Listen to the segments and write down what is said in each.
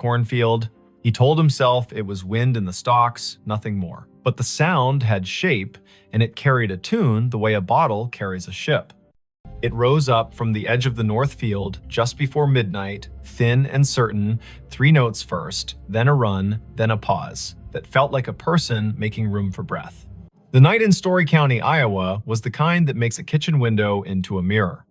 cornfield. He told himself it was wind in the stalks, nothing more. But the sound had shape, and it carried a tune the way a bottle carries a ship. It rose up from the edge of the north field just before midnight, thin and certain, 3 notes first, then a run, then a pause, that felt like a person making room for breath. The night in Story County, Iowa, was the kind that makes a kitchen window into a mirror.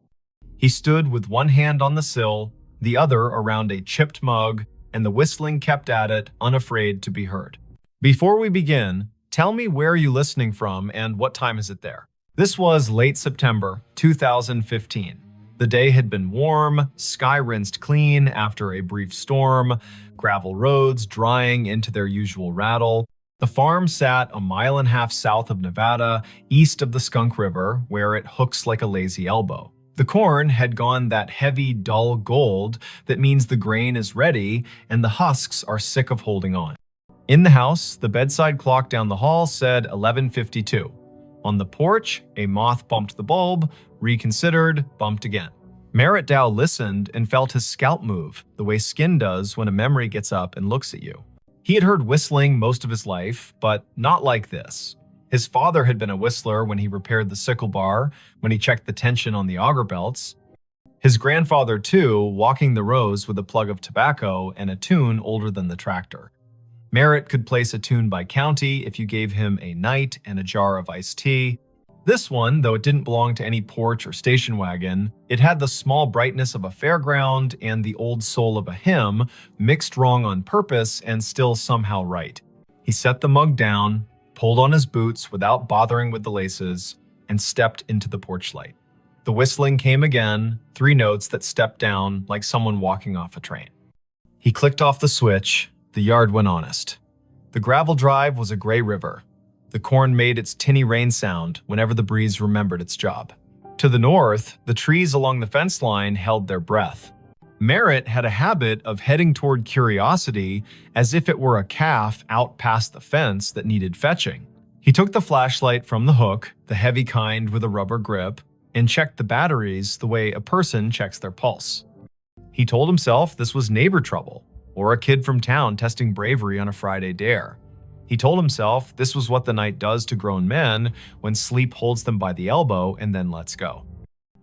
He stood with one hand on the sill, the other around a chipped mug, and the whistling kept at it, unafraid to be heard. Before we begin, tell me where you're listening from and what time is it there? This was late September 2015. The day had been warm, sky rinsed clean after a brief storm, gravel roads drying into their usual rattle. The farm sat a mile and a half south of Nevada, east of the Skunk River, where it hooks like a lazy elbow. The corn had gone that heavy, dull gold that means the grain is ready and the husks are sick of holding on. In the house, the bedside clock down the hall said 11:52. On the porch, a moth bumped the bulb, reconsidered, bumped again. Merritt Dow listened and felt his scalp move, the way skin does when a memory gets up and looks at you. He had heard whistling most of his life, but not like this. His father had been a whistler when he repaired the sickle bar, when he checked the tension on the auger belts. His grandfather, too, walking the rows with a plug of tobacco and a tune older than the tractor. Merritt could place a tune by county if you gave him a night and a jar of iced tea. This one, though it didn't belong to any porch or station wagon, it had the small brightness of a fairground and the old soul of a hymn, mixed wrong on purpose and still somehow right. He set the mug down, pulled on his boots without bothering with the laces, and stepped into the porch light. The whistling came again, 3 notes that stepped down like someone walking off a train. He clicked off the switch. The yard went honest. The gravel drive was a gray river. The corn made its tinny rain sound whenever the breeze remembered its job. To the north, the trees along the fence line held their breath. Merritt had a habit of heading toward curiosity as if it were a calf out past the fence that needed fetching. He took the flashlight from the hook, the heavy kind with a rubber grip, and checked the batteries the way a person checks their pulse. He told himself this was neighbor trouble, or a kid from town testing bravery on a Friday dare. He told himself this was what the night does to grown men when sleep holds them by the elbow and then lets go.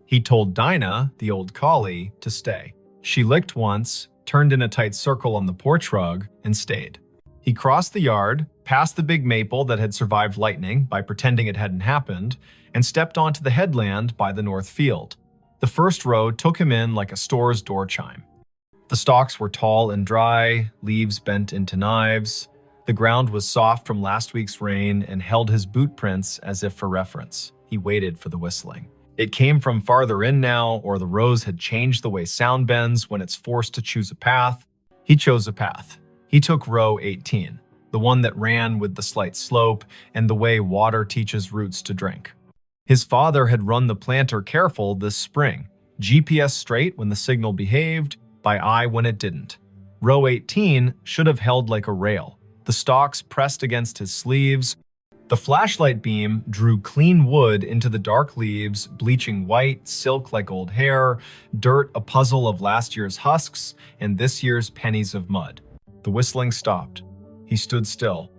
He told Dinah, the old collie, to stay. She licked once, turned in a tight circle on the porch rug, and stayed. He crossed the yard, past the big maple that had survived lightning by pretending it hadn't happened, and stepped onto the headland by the north field. The first row took him in like a store's door chime. The stalks were tall and dry, leaves bent into knives. The ground was soft from last week's rain and held his boot prints as if for reference. He waited for the whistling. It came from farther in now, or the rows had changed the way sound bends when it's forced to choose a path. He chose a path. He took row 18, the one that ran with the slight slope and the way water teaches roots to drink. His father had run the planter careful this spring, GPS straight when the signal behaved, by eye when it didn't. Row 18 should have held like a rail, the stalks pressed against his sleeves. The flashlight beam drew clean wood into the dark leaves, bleaching white, silk like old hair, dirt a puzzle of last year's husks, and this year's pennies of mud. The whistling stopped. He stood still.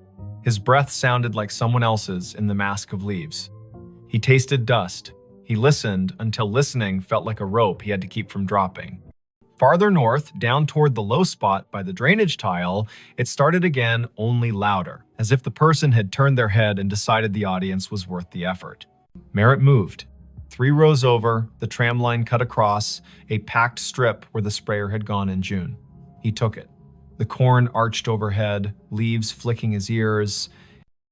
His breath sounded like someone else's in the mask of leaves. He tasted dust. He listened until listening felt like a rope he had to keep from dropping. Farther north, down toward the low spot by the drainage tile, it started again, only louder, as if the person had turned their head and decided the audience was worth the effort. Merritt moved. 3 rows over, the tram line cut across, a packed strip where the sprayer had gone in June. He took it. The corn arched overhead, leaves flicking his ears.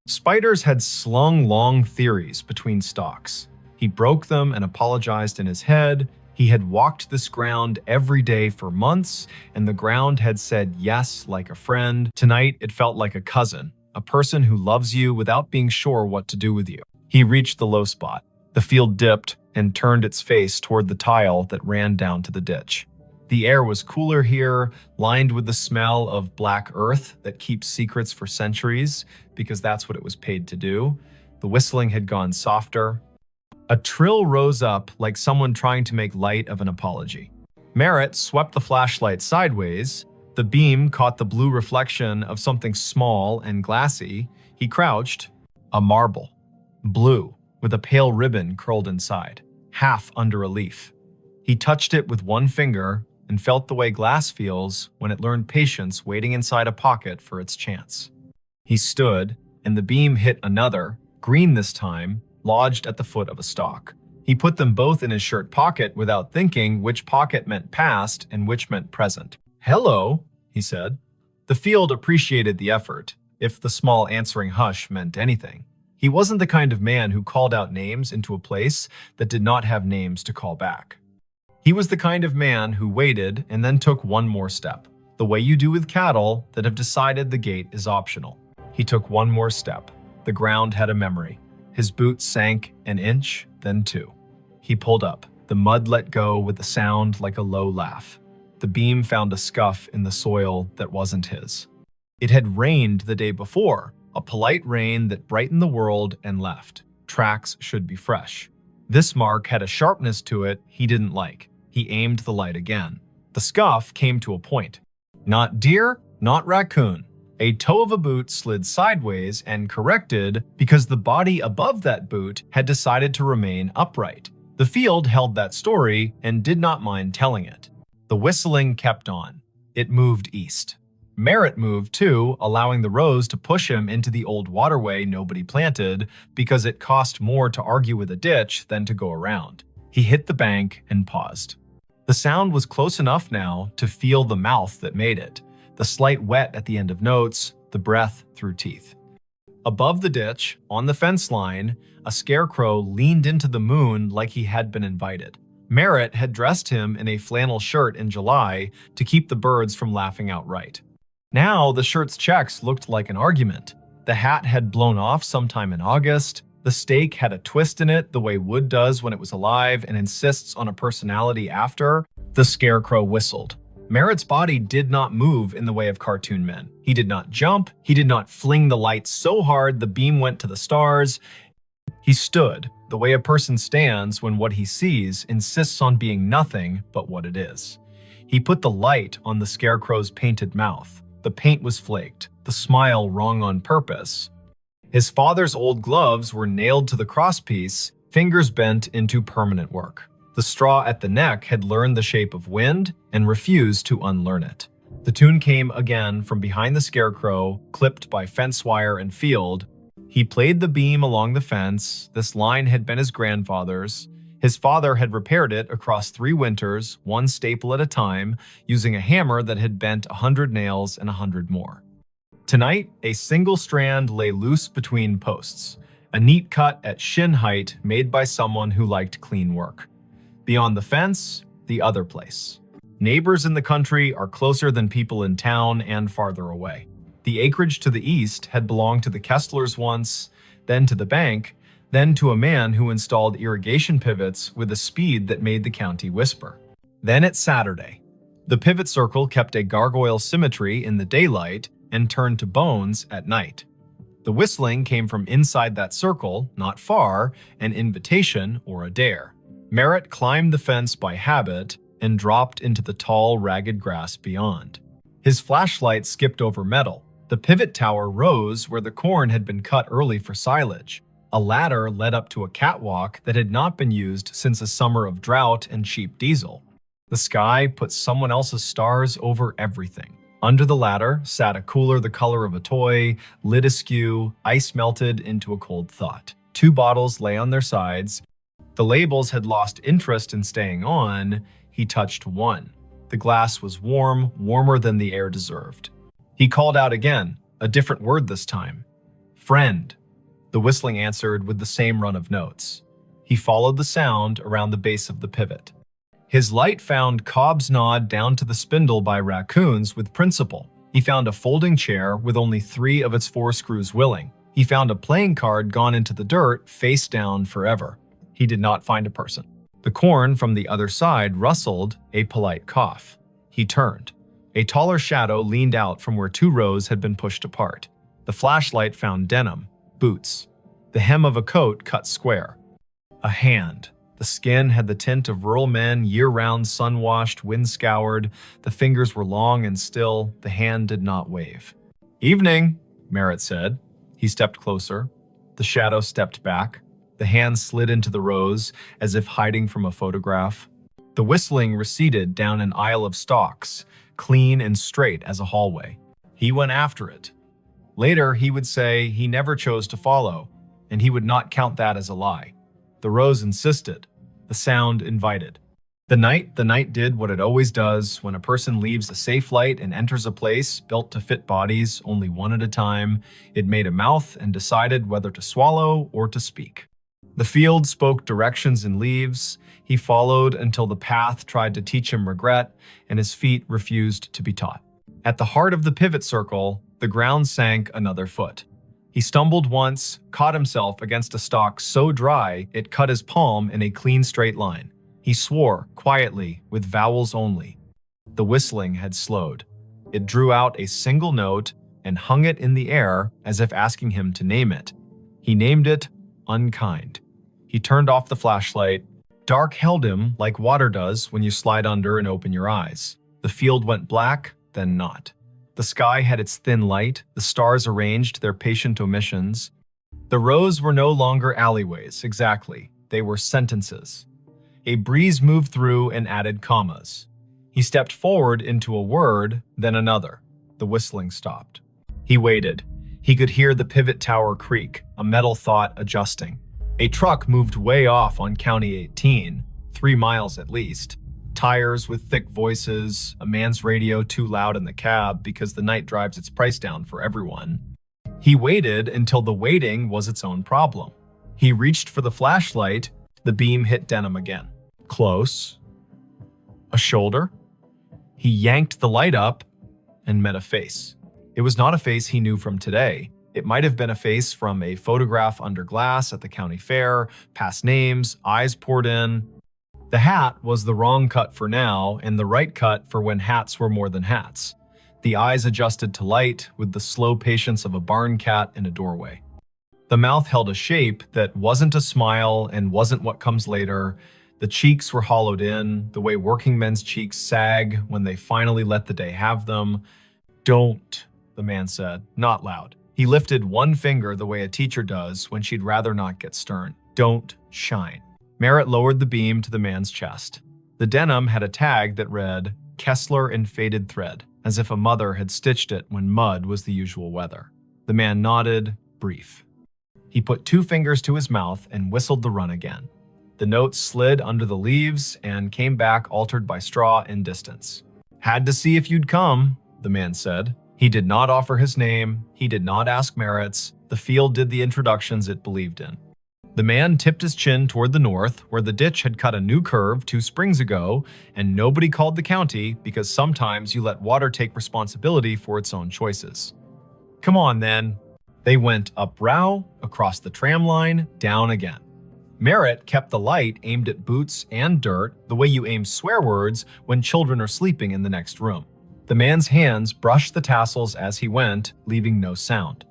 Spiders had slung long theories between stalks. He broke them and apologized in his head. He had walked this ground every day for months, and the ground had said yes like a friend. Tonight, it felt like a cousin, a person who loves you without being sure what to do with you. He reached the low spot. The field dipped and turned its face toward the tile that ran down to the ditch. The air was cooler here, lined with the smell of black earth that keeps secrets for centuries, because that's what it was paid to do. The whistling had gone softer. A trill rose up like someone trying to make light of an apology. Merritt swept the flashlight sideways. The beam caught the blue reflection of something small and glassy. He crouched. A marble. Blue, with a pale ribbon curled inside, half under a leaf. He touched it with one finger and felt the way glass feels when it learned patience waiting inside a pocket for its chance. He stood, and the beam hit another, green this time, lodged at the foot of a stalk. He put them both in his shirt pocket without thinking which pocket meant past and which meant present. "Hello," he said. The field appreciated the effort, if the small answering hush meant anything. He wasn't the kind of man who called out names into a place that did not have names to call back. He was the kind of man who waited and then took one more step, the way you do with cattle that have decided the gate is optional. He took one more step. The ground had a memory. His boots sank an inch, then two. He pulled up. The mud let go with a sound like a low laugh. The beam found a scuff in the soil that wasn't his. It had rained the day before, a polite rain that brightened the world and left. Tracks should be fresh. This mark had a sharpness to it he didn't like. He aimed the light again. The scuff came to a point. Not deer, not raccoon. A toe of a boot slid sideways and corrected because the body above that boot had decided to remain upright. The field held that story and did not mind telling it. The whistling kept on. It moved east. Merritt moved too, allowing the rows to push him into the old waterway nobody planted because it cost more to argue with a ditch than to go around. He hit the bank and paused. The sound was close enough now to feel the mouth that made it, the slight wet at the end of notes, the breath through teeth. Above the ditch, on the fence line, a scarecrow leaned into the moon like he had been invited. Merritt had dressed him in a flannel shirt in July to keep the birds from laughing outright. Now the shirt's checks looked like an argument. The hat had blown off sometime in August. The steak had a twist in it the way wood does when it was alive and insists on a personality after. The scarecrow whistled. Merritt's body did not move in the way of cartoon men. He did not jump. He did not fling the light so hard the beam went to the stars. He stood, the way a person stands when what he sees insists on being nothing but what it is. He put the light on the scarecrow's painted mouth. The paint was flaked, the smile wrong on purpose. His father's old gloves were nailed to the crosspiece, fingers bent into permanent work. The straw at the neck had learned the shape of wind and refused to unlearn it. The tune came again from behind the scarecrow, clipped by fence wire and field. He played the beam along the fence. This line had been his grandfather's. His father had repaired it across 3 winters, one staple at a time, using a hammer that had bent 100 nails and 100 more. Tonight, a single strand lay loose between posts, a neat cut at shin height made by someone who liked clean work. Beyond the fence, the other place. Neighbors in the country are closer than people in town and farther away. The acreage to the east had belonged to the Kesslers once, then to the bank, then to a man who installed irrigation pivots with a speed that made the county whisper. Then it's Saturday. The pivot circle kept a gargoyle symmetry in the daylight and turned to bones at night. The whistling came from inside that circle, not far, an invitation or a dare. Merritt climbed the fence by habit and dropped into the tall, ragged grass beyond. His flashlight skipped over metal. The pivot tower rose where the corn had been cut early for silage. A ladder led up to a catwalk that had not been used since a summer of drought and cheap diesel. The sky put someone else's stars over everything. Under the ladder sat a cooler the color of a toy, lid askew, ice melted into a cold thought. 2 bottles lay on their sides. The labels had lost interest in staying on. He touched one. The glass was warm, warmer than the air deserved. He called out again, a different word this time. Friend. The whistling answered with the same run of notes. He followed the sound around the base of the pivot. His light found Cobb's nod down to the spindle by raccoons with principle. He found a folding chair with only 3 of its 4 screws willing. He found a playing card gone into the dirt, face down forever. He did not find a person. The corn from the other side rustled, a polite cough. He turned. A taller shadow leaned out from where 2 rows had been pushed apart. The flashlight found denim, boots, the hem of a coat cut square. A hand. The skin had the tint of rural men, year-round, sun-washed, wind-scoured. The fingers were long and still. The hand did not wave. "Evening," Merritt said. He stepped closer. The shadow stepped back. The hand slid into the rows, as if hiding from a photograph. The whistling receded down an aisle of stalks, clean and straight as a hallway. He went after it. Later, he would say he never chose to follow, and he would not count that as a lie. The rows insisted. The sound invited. The night did what it always does when a person leaves a safe light and enters a place built to fit bodies only one at a time. It made a mouth and decided whether to swallow or to speak. The field spoke directions in leaves. He followed until the path tried to teach him regret, and his feet refused to be taught. At the heart of the pivot circle, the ground sank another foot. He stumbled once, caught himself against a stalk so dry it cut his palm in a clean straight line. He swore, quietly, with vowels only. The whistling had slowed. It drew out a single note and hung it in the air as if asking him to name it. He named it Unkind. He turned off the flashlight. Dark held him like water does when you slide under and open your eyes. The field went black, then not. The sky had its thin light, the stars arranged their patient omissions. The rows were no longer alleyways, exactly. They were sentences. A breeze moved through and added commas. He stepped forward into a word, then another. The whistling stopped. He waited. He could hear the pivot tower creak, a metal thought adjusting. A truck moved way off on County 18, 3 miles at least. Tires with thick voices, a man's radio too loud in the cab because the night drives its price down for everyone. He waited until the waiting was its own problem. He reached for the flashlight. The beam hit denim again. Close. A shoulder. He yanked the light up and met a face. It was not a face he knew from today. It might have been a face from a photograph under glass at the county fair, past names, eyes poured in. The hat was the wrong cut for now and the right cut for when hats were more than hats. The eyes adjusted to light with the slow patience of a barn cat in a doorway. The mouth held a shape that wasn't a smile and wasn't what comes later. The cheeks were hollowed in, the way working men's cheeks sag when they finally let the day have them. "Don't," the man said, not loud. He lifted one finger the way a teacher does when she'd rather not get stern. "Don't shine." Merritt lowered the beam to the man's chest. The denim had a tag that read, "Kessler in faded thread," as if a mother had stitched it when mud was the usual weather. The man nodded, brief. He put 2 fingers to his mouth and whistled the run again. The note slid under the leaves and came back altered by straw and distance. "Had to see if you'd come," the man said. He did not offer his name. He did not ask Merritt's. The field did the introductions it believed in. The man tipped his chin toward the north, where the ditch had cut a new curve 2 springs ago, and nobody called the county because sometimes you let water take responsibility for its own choices. "Come on, then." They went up Row, across the tram line, down again. Merritt kept the light aimed at boots and dirt, the way you aim swear words when children are sleeping in the next room. The man's hands brushed the tassels as he went, leaving no sound.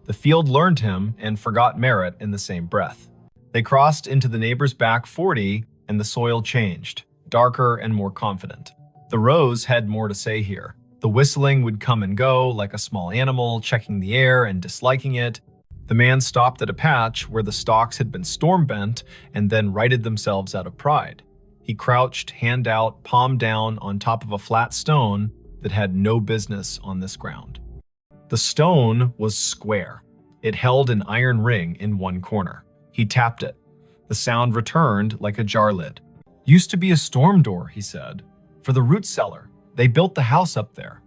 The field learned him and forgot Merritt in the same breath. They crossed into the neighbor's back 40, and the soil changed, darker and more confident. The rows had more to say here. The whistling would come and go like a small animal, checking the air and disliking it. The man stopped at a patch where the stalks had been storm-bent and then righted themselves out of pride. He crouched, hand out, palm down on top of a flat stone that had no business on this ground. The stone was square. It held an iron ring in one corner. He tapped it. The sound returned like a jar lid. "Used to be a storm door," he said. "For the root cellar. They built the house up there."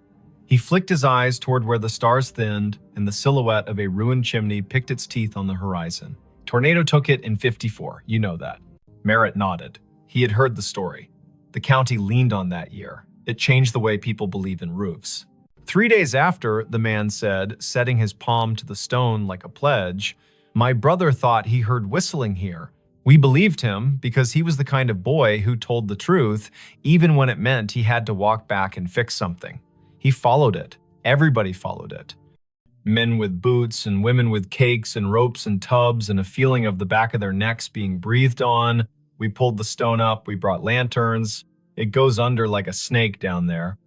He flicked his eyes toward where the stars thinned and the silhouette of a ruined chimney picked its teeth on the horizon. "Tornado took it in '54, you know that." Merritt nodded. He had heard the story. The county leaned on that year. It changed the way people believe in roofs. 3 days after, the man said, setting his palm to the stone like a pledge, "My brother thought he heard whistling here. We believed him because he was the kind of boy who told the truth, even when it meant he had to walk back and fix something. He followed it. Everybody followed it. Men with boots and women with cakes and ropes and tubs and a feeling of the back of their necks being breathed on. We pulled the stone up, we brought lanterns. It goes under like a snake down there.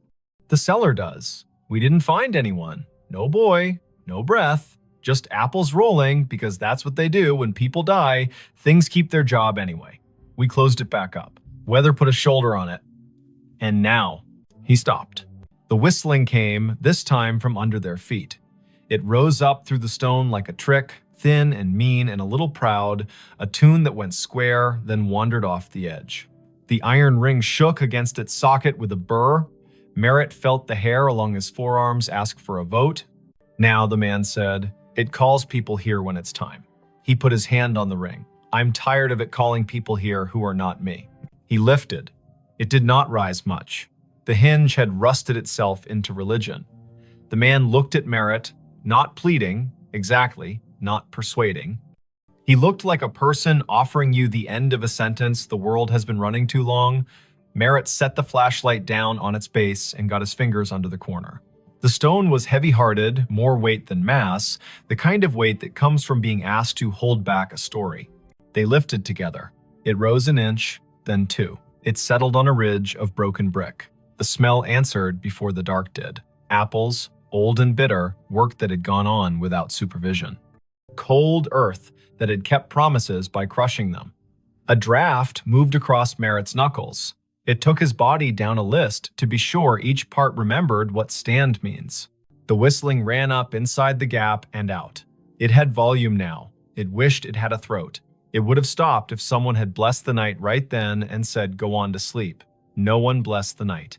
The cellar does. We didn't find anyone. No boy, no breath. Just apples rolling, because that's what they do when people die. Things keep their job anyway. We closed it back up. Weather put a shoulder on it. And now, he stopped. The whistling came, this time from under their feet. It rose up through the stone like a trick, thin and mean and a little proud, a tune that went square, then wandered off the edge. The iron ring shook against its socket with a burr. Merritt felt the hair along his forearms ask for a vote. Now, the man said, it calls people here when it's time. He put his hand on the ring. I'm tired of it calling people here who are not me. He lifted. It did not rise much. The hinge had rusted itself into religion. The man looked at Merritt, not pleading, exactly, not persuading. He looked like a person offering you the end of a sentence the world has been running too long. Merritt set the flashlight down on its base and got his fingers under the corner. The stone was heavy-hearted, more weight than mass, the kind of weight that comes from being asked to hold back a story. They lifted together. It rose an inch, then two. It settled on a ridge of broken brick. The smell answered before the dark did. Apples, old and bitter, work that had gone on without supervision. Cold earth that had kept promises by crushing them. A draft moved across Merritt's knuckles. It took his body down a list to be sure each part remembered what stand means. The whistling ran up inside the gap and out. It had volume now. It wished it had a throat. It would have stopped if someone had blessed the night right then and said, go on to sleep. No one blessed the night.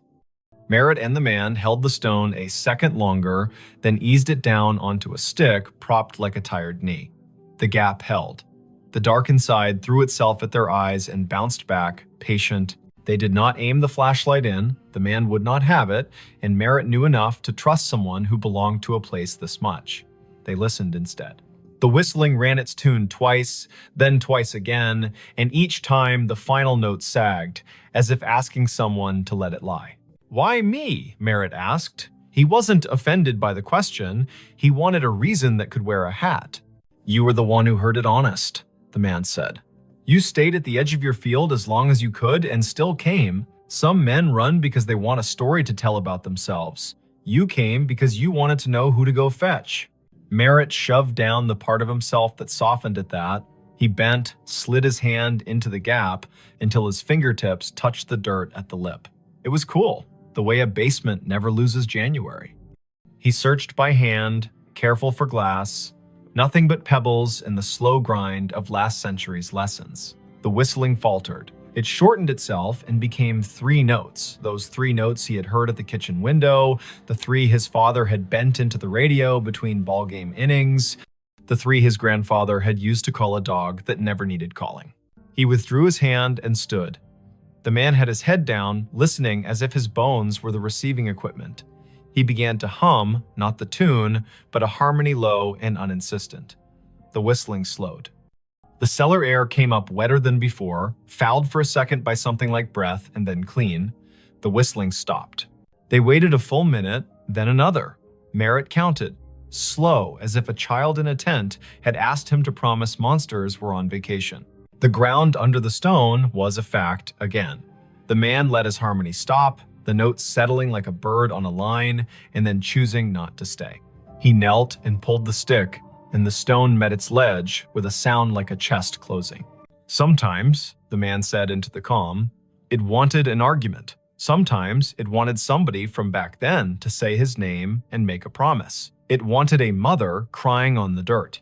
Merritt and the man held the stone a second longer, then eased it down onto a stick propped like a tired knee. The gap held. The dark inside threw itself at their eyes and bounced back, patient. They did not aim the flashlight in, the man would not have it, and Merritt knew enough to trust someone who belonged to a place this much. They listened instead. The whistling ran its tune twice, then twice again, and each time the final note sagged, as if asking someone to let it lie. Why me? Merritt asked. He wasn't offended by the question. He wanted a reason that could wear a hat. You were the one who heard it honest, the man said. You stayed at the edge of your field as long as you could and still came. Some men run because they want a story to tell about themselves. You came because you wanted to know who to go fetch. Merritt shoved down the part of himself that softened at that. He bent, slid his hand into the gap until his fingertips touched the dirt at the lip. It was cool, the way a basement never loses January. He searched by hand, careful for glass. Nothing but pebbles and the slow grind of last century's lessons. The whistling faltered. It shortened itself and became 3 notes, those 3 notes he had heard at the kitchen window, the 3 his father had bent into the radio between ballgame innings, the 3 his grandfather had used to call a dog that never needed calling. He withdrew his hand and stood. The man had his head down, listening as if his bones were the receiving equipment. He began to hum, not the tune, but a harmony low and uninsistent. The whistling slowed. The cellar air came up wetter than before, fouled for a second by something like breath, and then clean. The whistling stopped. They waited a full minute, then another. Merritt counted, slow, as if a child in a tent had asked him to promise monsters were on vacation. The ground under the stone was a fact again. The man let his harmony stop, the notes settling like a bird on a line, and then choosing not to stay. He knelt and pulled the stick, and the stone met its ledge with a sound like a chest closing. Sometimes, the man said into the calm, it wanted an argument. Sometimes it wanted somebody from back then to say his name and make a promise. It wanted a mother crying on the dirt.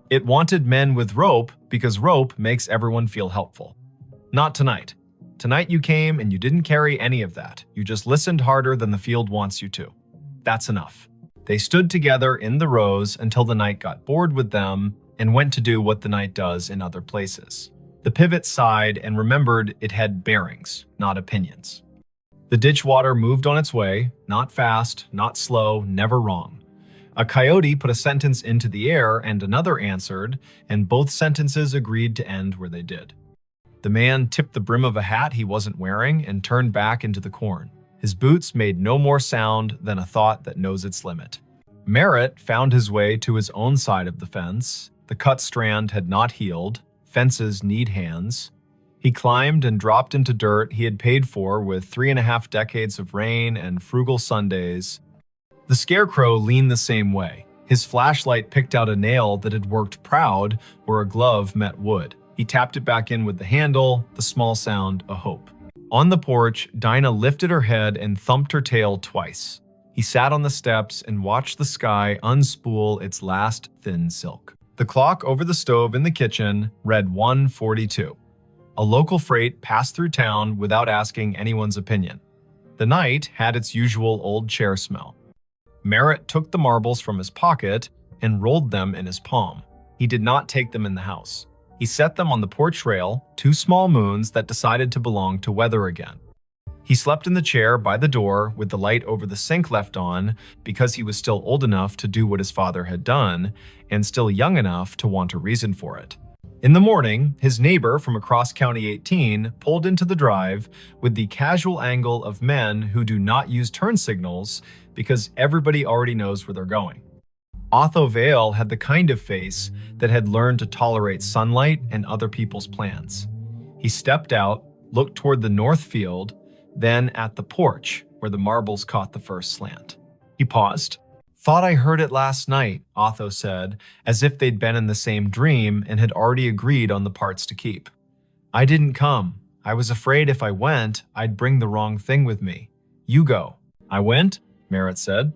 It wanted men with rope because rope makes everyone feel helpful. Not tonight. Tonight you came and you didn't carry any of that. You just listened harder than the field wants you to. That's enough. They stood together in the rows until the night got bored with them and went to do what the night does in other places. The pivot sighed and remembered it had bearings, not opinions. The ditch water moved on its way, not fast, not slow, never wrong. A coyote put a sentence into the air and another answered, and both sentences agreed to end where they did. The man tipped the brim of a hat he wasn't wearing and turned back into the corn. His boots made no more sound than a thought that knows its limit. Merritt found his way to his own side of the fence. The cut strand had not healed. Fences need hands. He climbed and dropped into dirt he had paid for with 3.5 decades of rain and frugal Sundays. The scarecrow leaned the same way. His flashlight picked out a nail that had worked proud where a glove met wood. He tapped it back in with the handle, the small sound a hope. On the porch, Dinah lifted her head and thumped her tail twice. He sat on the steps and watched the sky unspool its last thin silk. The clock over the stove in the kitchen read 1:42. A local freight passed through town without asking anyone's opinion. The night had its usual old chair smell. Merritt took the marbles from his pocket and rolled them in his palm. He did not take them in the house. He set them on the porch rail, 2 small moons that decided to belong to weather again. He slept in the chair by the door with the light over the sink left on because he was still old enough to do what his father had done and still young enough to want a reason for it. In the morning, his neighbor from across County 18 pulled into the drive with the casual angle of men who do not use turn signals because everybody already knows where they're going. Otho Vale had the kind of face that had learned to tolerate sunlight and other people's plans. He stepped out, looked toward the north field, then at the porch where the marbles caught the first slant. He paused. "Thought I heard it last night," Otho said, as if they'd been in the same dream and had already agreed on the parts to keep. "I didn't come. I was afraid if I went, I'd bring the wrong thing with me. You go." "I went," Merritt said.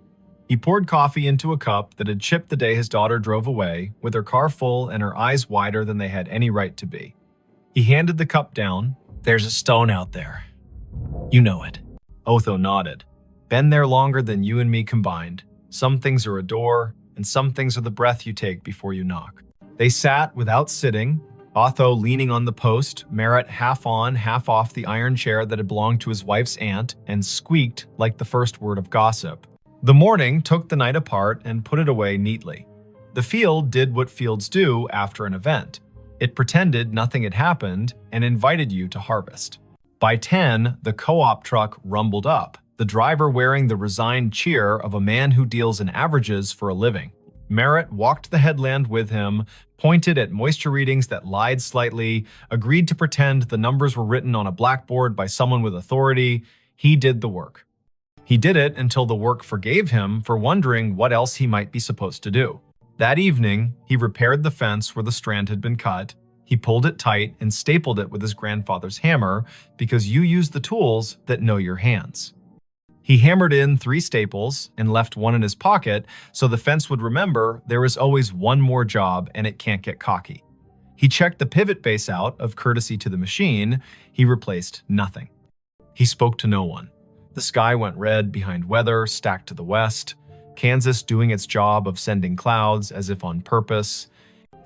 He poured coffee into a cup that had chipped the day his daughter drove away, with her car full and her eyes wider than they had any right to be. He handed the cup down. "There's a stone out there. You know it." Otho nodded. "Been there longer than you and me combined. Some things are a door, and some things are the breath you take before you knock." They sat without sitting, Otho leaning on the post, Merritt half on, half off the iron chair that had belonged to his wife's aunt, and squeaked like the first word of gossip. The morning took the night apart and put it away neatly. The field did what fields do after an event. It pretended nothing had happened and invited you to harvest. By 10, the co-op truck rumbled up, the driver wearing the resigned cheer of a man who deals in averages for a living. Merritt walked the headland with him, pointed at moisture readings that lied slightly, agreed to pretend the numbers were written on a blackboard by someone with authority. He did the work. He did it until the work forgave him for wondering what else he might be supposed to do. That evening, he repaired the fence where the strand had been cut. He pulled it tight and stapled it with his grandfather's hammer because you use the tools that know your hands. He hammered in 3 staples and left one in his pocket so the fence would remember there is always one more job and it can't get cocky. He checked the pivot base out of courtesy to the machine. He replaced nothing. He spoke to no one. The sky went red behind weather stacked to the west, Kansas doing its job of sending clouds as if on purpose.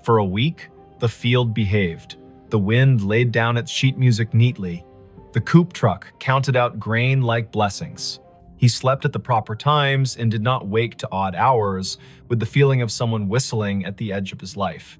For a week, the field behaved. The wind laid down its sheet music neatly. The coupe truck counted out grain like blessings. He slept at the proper times and did not wake to odd hours with the feeling of someone whistling at the edge of his life.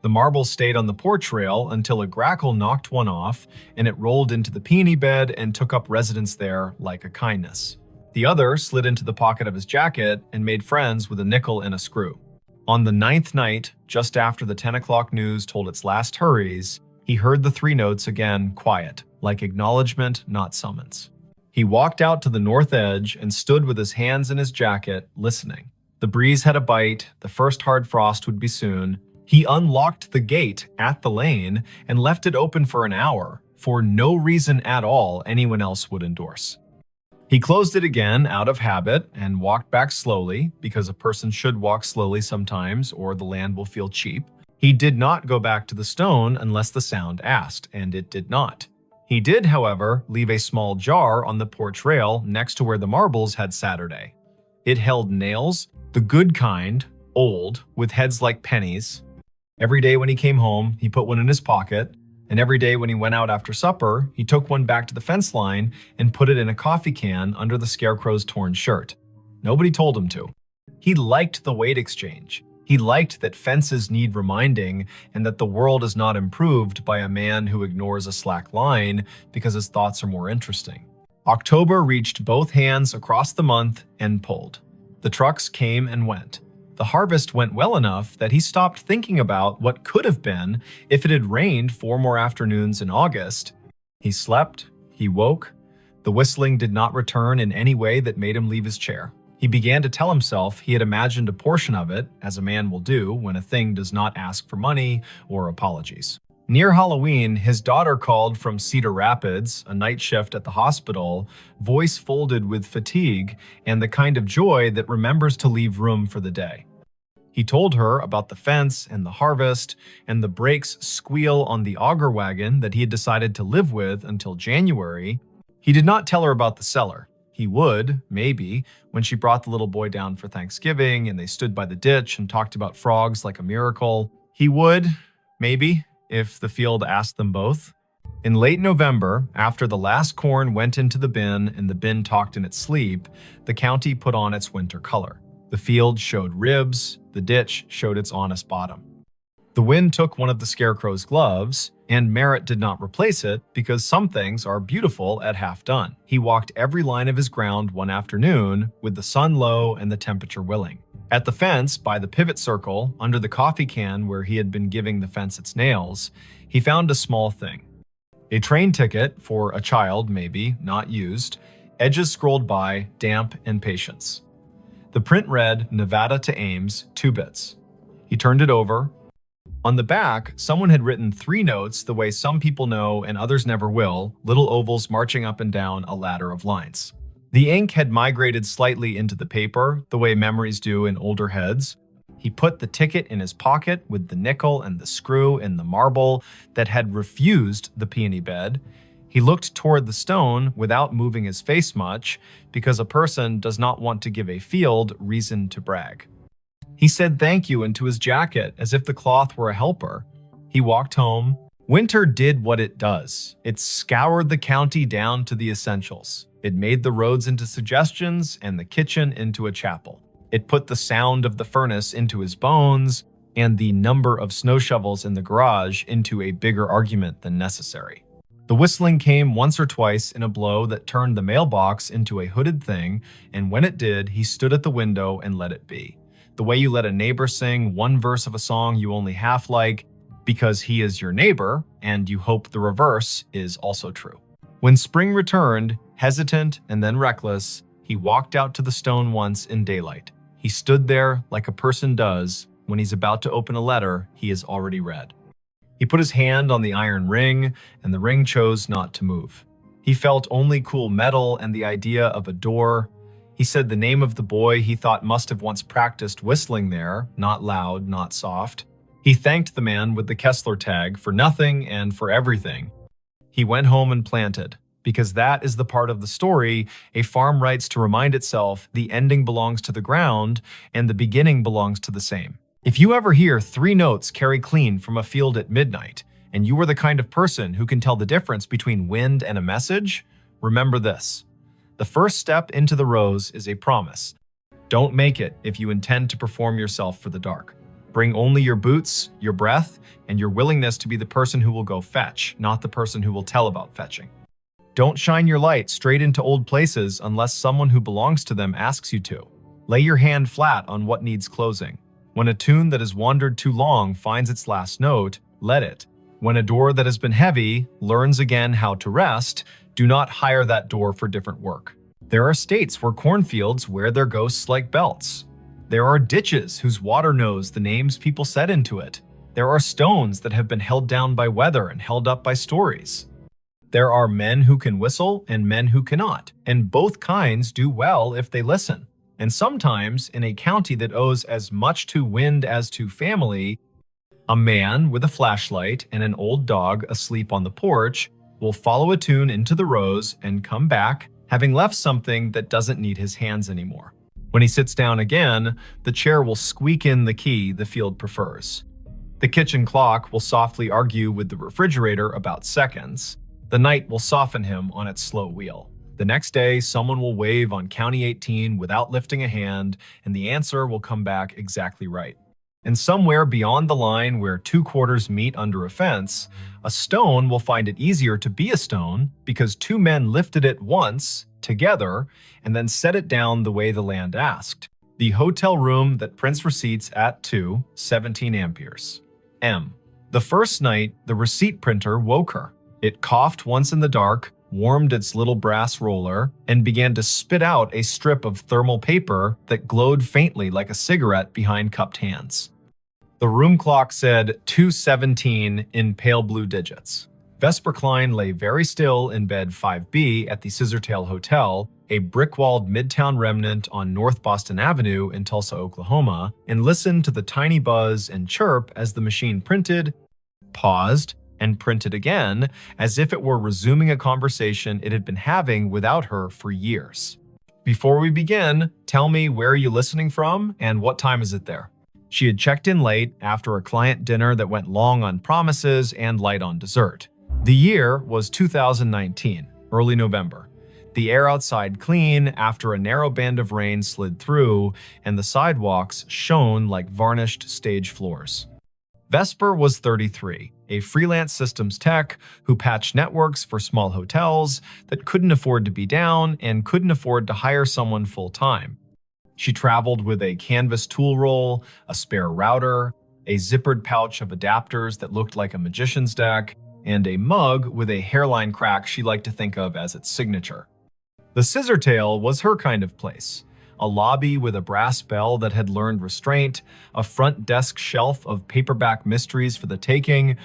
The marbles stayed on the porch rail until a grackle knocked one off and it rolled into the peony bed and took up residence there like a kindness. The other slid into the pocket of his jacket and made friends with a nickel and a screw. On the 9th night, just after the 10 o'clock news told its last hurries, he heard the 3 notes again quiet, like acknowledgement, not summons. He walked out to the north edge and stood with his hands in his jacket, listening. The breeze had a bite, the first hard frost would be soon. He unlocked the gate at the lane and left it open for an hour, for no reason at all anyone else would endorse. He closed it again out of habit and walked back slowly, because a person should walk slowly sometimes or the land will feel cheap. He did not go back to the stone unless the sound asked, and it did not. He did, however, leave a small jar on the porch rail next to where the marbles had Saturday. It held nails, the good kind, old, with heads like pennies. Every day when he came home, he put one in his pocket, and every day when he went out after supper, he took one back to the fence line and put it in a coffee can under the scarecrow's torn shirt. Nobody told him to. He liked the weight exchange. He liked that fences need reminding and that the world is not improved by a man who ignores a slack line because his thoughts are more interesting. October reached both hands across the month and pulled. The trucks came and went. The harvest went well enough that he stopped thinking about what could have been if it had rained 4 more afternoons in August. He slept, he woke. The whistling did not return in any way that made him leave his chair. He began to tell himself he had imagined a portion of it, as a man will do when a thing does not ask for money or apologies. Near Halloween, his daughter called from Cedar Rapids, a night shift at the hospital, voice folded with fatigue and the kind of joy that remembers to leave room for the day. He told her about the fence and the harvest and the brakes squeal on the auger wagon that he had decided to live with until January. He did not tell her about the cellar. He would, maybe, when she brought the little boy down for Thanksgiving and they stood by the ditch and talked about frogs like a miracle. He would, maybe, if the field asked them both. In late November, after the last corn went into the bin and the bin talked in its sleep, the county put on its winter color. The field showed ribs, the ditch showed its honest bottom. The wind took one of the scarecrow's gloves, and Merritt did not replace it because some things are beautiful at half done. He walked every line of his ground one afternoon with the sun low and the temperature willing. At the fence, by the pivot circle, under the coffee can where he had been giving the fence its nails, he found a small thing. A train ticket for a child, maybe, not used, edges scrolled by, damp and patience. The print read, Nevada to Ames, 2 bits. He turned it over. On the back, someone had written 3 notes the way some people know and others never will, little ovals marching up and down a ladder of lines. The ink had migrated slightly into the paper, the way memories do in older heads. He put the ticket in his pocket with the nickel and the screw and the marble that had refused the peony bed. He looked toward the stone without moving his face much, because a person does not want to give a field reason to brag. He said thank you into his jacket as if the cloth were a helper. He walked home. Winter did what it does. It scoured the county down to the essentials. It made the roads into suggestions and the kitchen into a chapel. It put the sound of the furnace into his bones and the number of snow shovels in the garage into a bigger argument than necessary. The whistling came once or twice in a blow that turned the mailbox into a hooded thing, and when it did, he stood at the window and let it be. The way you let a neighbor sing one verse of a song you only half like because he is your neighbor, and you hope the reverse is also true. When spring returned, hesitant and then reckless, he walked out to the stone once in daylight. He stood there like a person does when he's about to open a letter he has already read. He put his hand on the iron ring, and the ring chose not to move. He felt only cool metal and the idea of a door. He said the name of the boy he thought must have once practiced whistling there, not loud, not soft. He thanked the man with the Kessler tag for nothing and for everything. He went home and planted, because that is the part of the story a farm writes to remind itself the ending belongs to the ground and the beginning belongs to the same. If you ever hear 3 notes carry clean from a field at midnight, and you are the kind of person who can tell the difference between wind and a message, remember this. The first step into the rose is a promise. Don't make it if you intend to perform yourself for the dark. Bring only your boots, your breath, and your willingness to be the person who will go fetch, not the person who will tell about fetching. Don't shine your light straight into old places unless someone who belongs to them asks you to. Lay your hand flat on what needs closing. When a tune that has wandered too long finds its last note, let it. When a door that has been heavy learns again how to rest, do not hire that door for different work. There are states where cornfields wear their ghosts like belts. There are ditches whose water knows the names people set into it. There are stones that have been held down by weather and held up by stories. There are men who can whistle and men who cannot, and both kinds do well if they listen. And sometimes, in a county that owes as much to wind as to family, a man with a flashlight and an old dog asleep on the porch will follow a tune into the rose and come back, having left something that doesn't need his hands anymore. When he sits down again, the chair will squeak in the key the field prefers. The kitchen clock will softly argue with the refrigerator about seconds. The night will soften him on its slow wheel. The next day, someone will wave on County 18 without lifting a hand, and the answer will come back exactly right. And somewhere beyond the line where 2 quarters meet under a fence, a stone will find it easier to be a stone because 2 men lifted it once, together, and then set it down the way the land asked. The hotel room that prints receipts at 17 amperes. M. The first night, the receipt printer woke her. It coughed once in the dark, warmed its little brass roller, and began to spit out a strip of thermal paper that glowed faintly like a cigarette behind cupped hands. The room clock said 2:17 in pale blue digits. Vesper Klein lay very still in bed 5B at the Scissortail Hotel, a brick-walled midtown remnant on North Boston Avenue in Tulsa, Oklahoma, and listened to the tiny buzz and chirp as the machine printed, paused, and printed again, as if it were resuming a conversation it had been having without her for years. Before we begin, tell me where are you listening from and what time is it there? She had checked in late after a client dinner that went long on promises and light on dessert. The year was 2019, early November. The air outside clean after a narrow band of rain slid through, and the sidewalks shone like varnished stage floors. Vesper was 33, a freelance systems tech who patched networks for small hotels that couldn't afford to be down and couldn't afford to hire someone full-time. She traveled with a canvas tool roll, a spare router, a zippered pouch of adapters that looked like a magician's deck, and a mug with a hairline crack she liked to think of as its signature. The Scissortail was her kind of place. A lobby with a brass bell that had learned restraint, a front desk shelf of paperback mysteries for the taking,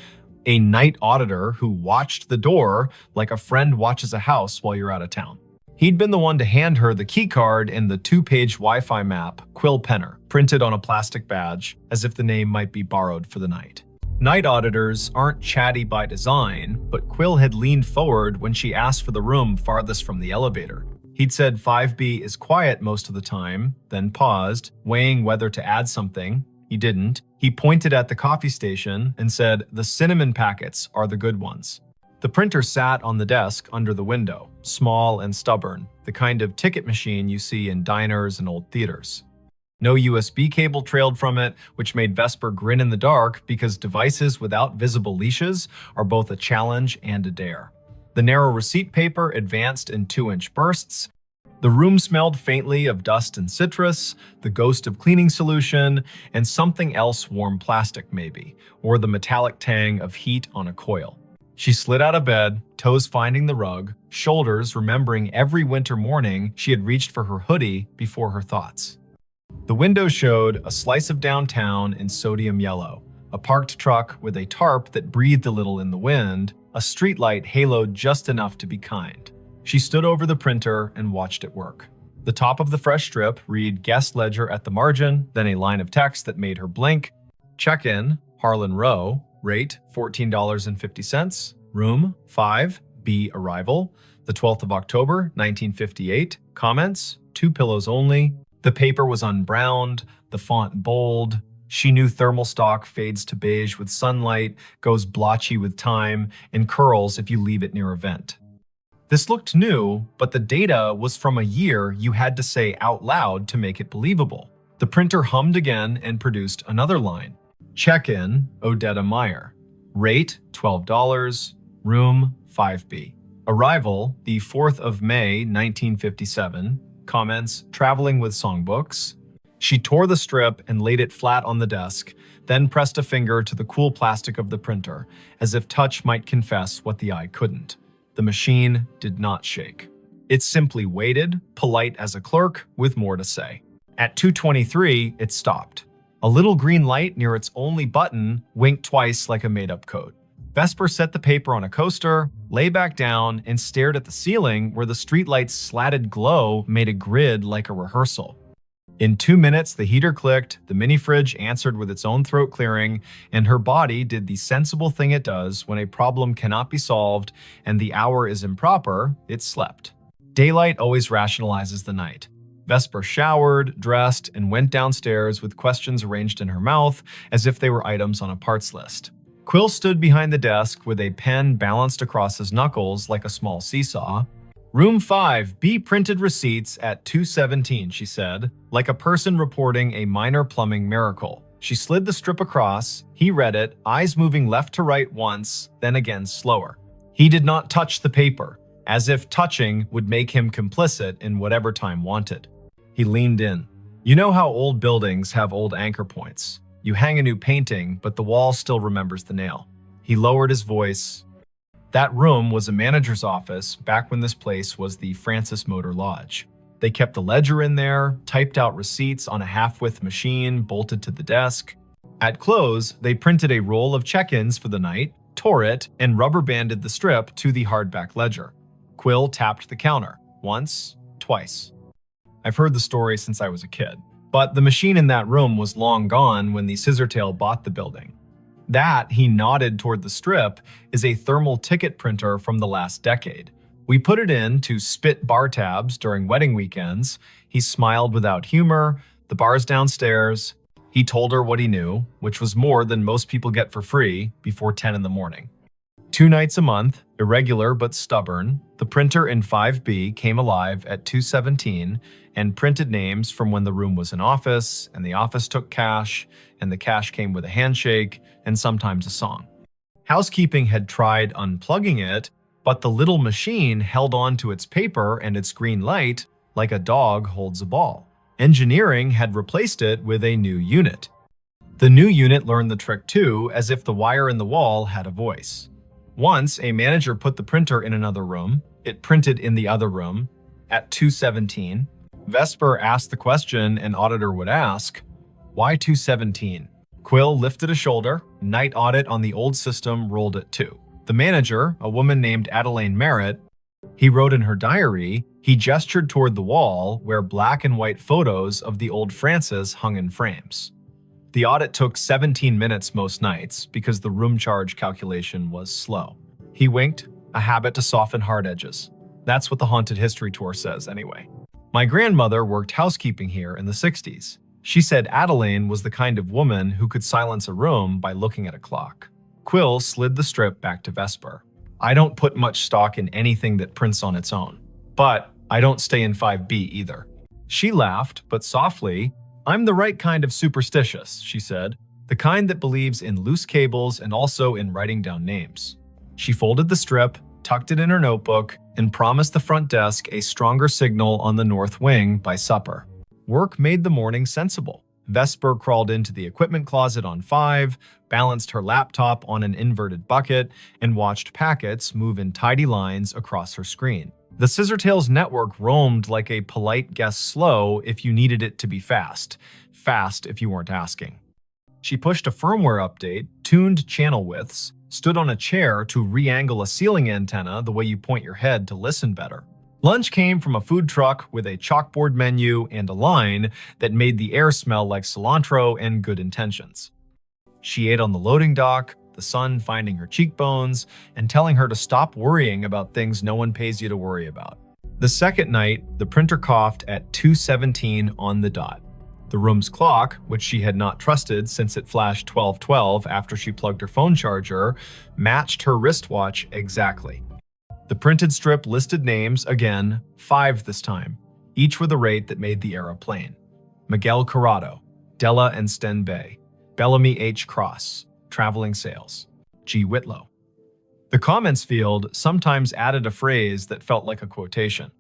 a night auditor who watched the door like a friend watches a house while you're out of town. He'd been the one to hand her the key card and the 2-page Wi-Fi map, Quill Penner, printed on a plastic badge, as if the name might be borrowed for the night. Night auditors aren't chatty by design, but Quill had leaned forward when she asked for the room farthest from the elevator. He'd said 5B is quiet most of the time, then paused, weighing whether to add something. He didn't. He pointed at the coffee station and said, "The cinnamon packets are the good ones." The printer sat on the desk under the window, small and stubborn, the kind of ticket machine you see in diners and old theaters. No USB cable trailed from it, which made Vesper grin in the dark because devices without visible leashes are both a challenge and a dare. The narrow receipt paper advanced in 2-inch bursts. The room smelled faintly of dust and citrus, the ghost of cleaning solution, and something else warm plastic maybe, or the metallic tang of heat on a coil. She slid out of bed, toes finding the rug, shoulders remembering every winter morning she had reached for her hoodie before her thoughts. The window showed a slice of downtown in sodium yellow, a parked truck with a tarp that breathed a little in the wind, a streetlight haloed just enough to be kind. She stood over the printer and watched it work. The top of the fresh strip read guest ledger at the margin, then a line of text that made her blink. Check-in, Harlan Row, rate $14.50, room 5B arrival, the 12th of October, 1958, comments, 2 pillows only. The paper was unbrowned, the font bold. She knew thermal stock fades to beige with sunlight, goes blotchy with time, and curls if you leave it near a vent. This looked new, but the data was from a year you had to say out loud to make it believable. The printer hummed again and produced another line. Check-in, Odetta Meyer. Rate, $12, room 5B. Arrival, the 4th of May, 1957. Comments, traveling with songbooks. She tore the strip and laid it flat on the desk, then pressed a finger to the cool plastic of the printer, as if touch might confess what the eye couldn't. The machine did not shake. It simply waited, polite as a clerk, with more to say. At 2:23, it stopped. A little green light near its only button winked twice like a made-up code. Vesper set the paper on a coaster, lay back down, and stared at the ceiling where the streetlight's slatted glow made a grid like a rehearsal. In 2 minutes, the heater clicked, the mini-fridge answered with its own throat clearing, and her body did the sensible thing it does when a problem cannot be solved and the hour is improper, it slept. Daylight always rationalizes the night. Vesper showered, dressed, and went downstairs with questions arranged in her mouth as if they were items on a parts list. Quill stood behind the desk with a pen balanced across his knuckles like a small seesaw. Room 5B printed receipts at 2:17, she said, like a person reporting a minor plumbing miracle. She slid the strip across, he read it, eyes moving left to right once, then again slower. He did not touch the paper, as if touching would make him complicit in whatever time wanted. He leaned in. You know how old buildings have old anchor points. You hang a new painting, but the wall still remembers the nail. He lowered his voice. That room was a manager's office back when this place was the Francis Motor Lodge. They kept a ledger in there, typed out receipts on a half-width machine bolted to the desk. At close, they printed a roll of check-ins for the night, tore it, and rubber-banded the strip to the hardback ledger. Quill tapped the counter. Once, twice. I've heard the story since I was a kid, but the machine in that room was long gone when the Scissortail bought the building. That, he nodded toward the strip, is a thermal ticket printer from the last decade. We put it in to spit bar tabs during wedding weekends. He smiled without humor. The bar's downstairs. He told her what he knew, which was more than most people get for free before 10 in the morning. 2 nights a month, irregular but stubborn, the printer in 5B came alive at 2:17 and printed names from when the room was an office, and the office took cash, and the cash came with a handshake, and sometimes a song. Housekeeping had tried unplugging it, but the little machine held on to its paper and its green light like a dog holds a ball. Engineering had replaced it with a new unit. The new unit learned the trick too, as if the wire in the wall had a voice. Once, a manager put the printer in another room. It printed in the other room. At 2:17, Vesper asked the question an auditor would ask, "Why 2:17?" Quill lifted a shoulder. Night audit on the old system rolled at 2. The manager, a woman named Adeline Merritt, he wrote in her diary, he gestured toward the wall where black and white photos of the old Francis hung in frames. The audit took 17 minutes most nights because the room charge calculation was slow. He winked, a habit to soften hard edges. That's what the Haunted History Tour says anyway. My grandmother worked housekeeping here in the 60s. She said Adeline was the kind of woman who could silence a room by looking at a clock. Quill slid the strip back to Vesper. I don't put much stock in anything that prints on its own, but I don't stay in 5B either. She laughed, but softly. I'm the right kind of superstitious, she said, the kind that believes in loose cables and also in writing down names. She folded the strip, tucked it in her notebook, and promised the front desk a stronger signal on the north wing by supper. Work made the morning sensible. Vesper crawled into the equipment closet on 5, balanced her laptop on an inverted bucket, and watched packets move in tidy lines across her screen. The Scissortails network roamed like a polite guess slow if you needed it to be fast. Fast if you weren't asking. She pushed a firmware update, tuned channel widths, stood on a chair to re-angle a ceiling antenna the way you point your head to listen better. Lunch came from a food truck with a chalkboard menu and a line that made the air smell like cilantro and good intentions. She ate on the loading dock, the sun finding her cheekbones and telling her to stop worrying about things no one pays you to worry about. The second night, the printer coughed at 2:17 on the dot. The room's clock, which she had not trusted since it flashed 12:12 after she plugged her phone charger, matched her wristwatch exactly. The printed strip listed names again, 5 this time, each with a rate that made the era plain. Miguel Corrado, Della and Sten Bay, Bellamy H. Cross, Traveling Sales, G. Whitlow. The comments field sometimes added a phrase that felt like a quotation.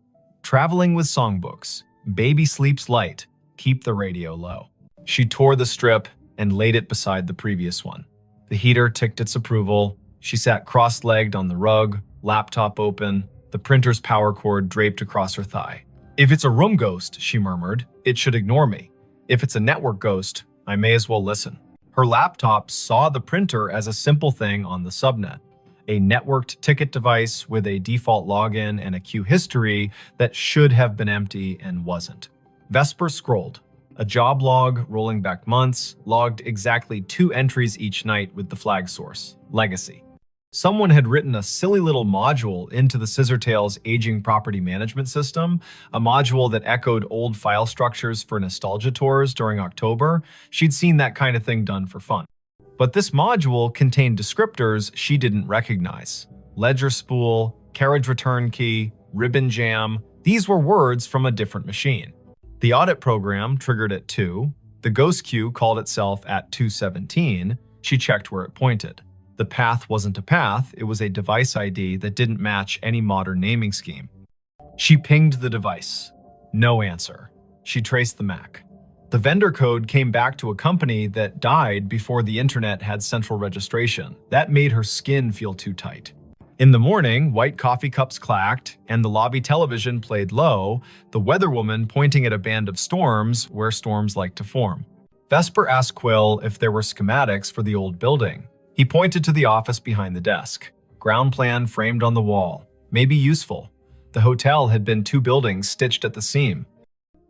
Traveling with songbooks, baby sleeps light, keep the radio low. She tore the strip and laid it beside the previous one. The heater ticked its approval. She sat cross-legged on the rug, laptop open, the printer's power cord draped across her thigh. If it's a room ghost, she murmured, it should ignore me. If it's a network ghost, I may as well listen. Her laptop saw the printer as a simple thing on the subnet, a networked ticket device with a default login and a queue history that should have been empty and wasn't. Vesper scrolled. A job log rolling back months logged exactly 2 entries each night with the flag source, Legacy. Someone had written a silly little module into the Scissortails aging property management system, a module that echoed old file structures for nostalgia tours during October. She'd seen that kind of thing done for fun. But this module contained descriptors she didn't recognize. Ledger spool, carriage return key, ribbon jam. These were words from a different machine. The audit program triggered at 2. The ghost queue called itself at 2:17. She checked where it pointed. The path wasn't a path, it was a device ID that didn't match any modern naming scheme. She pinged the device. No answer. She traced the MAC. The vendor code came back to a company that died before the internet had central registration. That made her skin feel too tight. In the morning, white coffee cups clacked, and the lobby television played low, the weatherwoman pointing at a band of storms where storms like to form. Vesper asked Quill if there were schematics for the old building. He pointed to the office behind the desk. Ground plan framed on the wall. Maybe useful. The hotel had been 2 buildings stitched at the seam.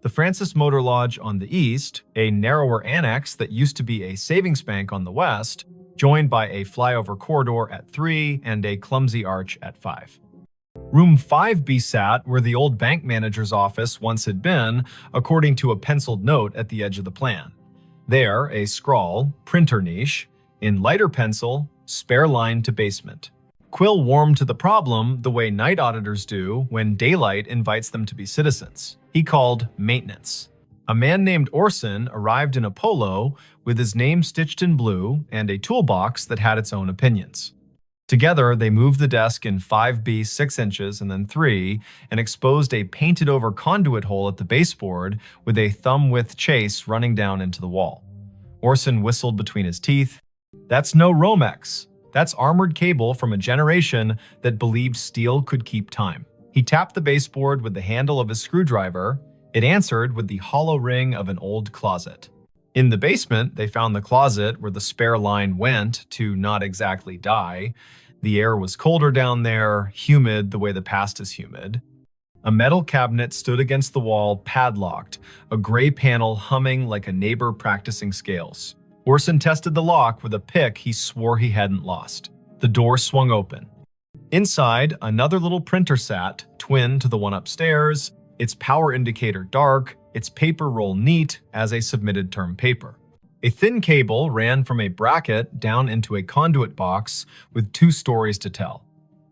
The Francis Motor Lodge on the east, a narrower annex that used to be a savings bank on the west, joined by a flyover corridor at 3 and a clumsy arch at 5. Room 5B sat where the old bank manager's office once had been, according to a penciled note at the edge of the plan. There, a scrawl, printer niche, in lighter pencil, spare line to basement. Quill warmed to the problem the way night auditors do when daylight invites them to be citizens. He called maintenance. A man named Orson arrived in a polo with his name stitched in blue and a toolbox that had its own opinions. Together, they moved the desk in 5B 6 inches and then 3 and exposed a painted-over conduit hole at the baseboard with a thumb-width chase running down into the wall. Orson whistled between his teeth. "That's no Romex. That's armored cable from a generation that believed steel could keep time." He tapped the baseboard with the handle of his screwdriver. It answered with the hollow ring of an old closet. In the basement, they found the closet where the spare line went to not exactly die. The air was colder down there, humid the way the past is humid. A metal cabinet stood against the wall, padlocked, a gray panel humming like a neighbor practicing scales. Orson tested the lock with a pick he swore he hadn't lost. The door swung open. Inside, another little printer sat, twin to the one upstairs, its power indicator dark, its paper roll neat as a submitted term paper. A thin cable ran from a bracket down into a conduit box with 2 stories to tell.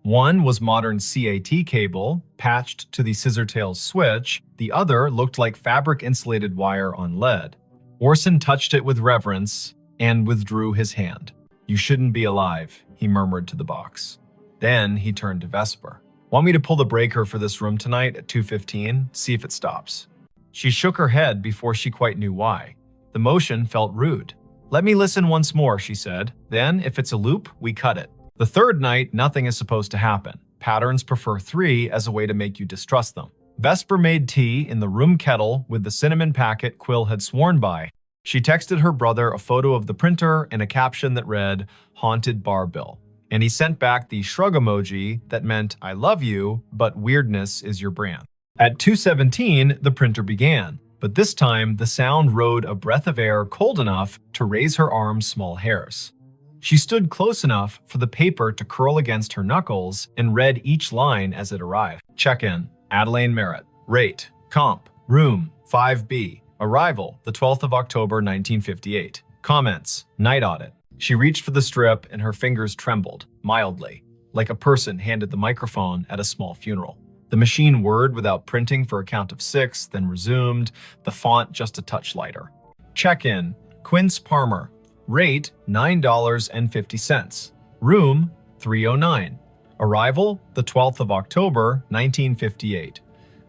One was modern CAT cable, patched to the scissortails switch. The other looked like fabric-insulated wire on lead. Orson touched it with reverence and withdrew his hand. "You shouldn't be alive," he murmured to the box. Then he turned to Vesper. "Want me to pull the breaker for this room tonight at 2:15? See if it stops." She shook her head before she quite knew why. The motion felt rude. "Let me listen once more," she said. "Then, if it's a loop, we cut it." The third night, nothing is supposed to happen. Patterns prefer 3 as a way to make you distrust them. Vesper made tea in the room kettle with the cinnamon packet Quill had sworn by. She texted her brother a photo of the printer and a caption that read, "Haunted Bar Bill." And he sent back the shrug emoji that meant, "I love you, but weirdness is your brand." At 2:17, the printer began, but this time the sound rode a breath of air cold enough to raise her arm's small hairs. She stood close enough for the paper to curl against her knuckles and read each line as it arrived. Check-in, Adelaine Merritt. Rate, comp, room, 5B. Arrival, the 12th of October, 1958. Comments, night audit. She reached for the strip and her fingers trembled, mildly, like a person handed the microphone at a small funeral. The machine whirred without printing for a count of 6, then resumed, the font just a touch lighter. Check-in, Quince Palmer. Rate, $9.50. Room, 309. Arrival, the 12th of October, 1958.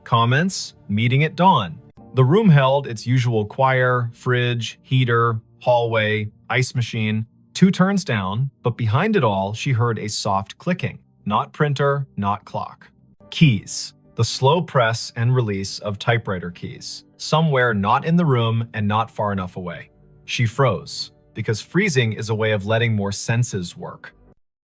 Comments, meeting at dawn. The room held its usual choir, fridge, heater, hallway, ice machine. 2 turns down, but behind it all, she heard a soft clicking. Not printer, not clock. Keys. The slow press and release of typewriter keys. Somewhere not in the room and not far enough away. She froze, because freezing is a way of letting more senses work.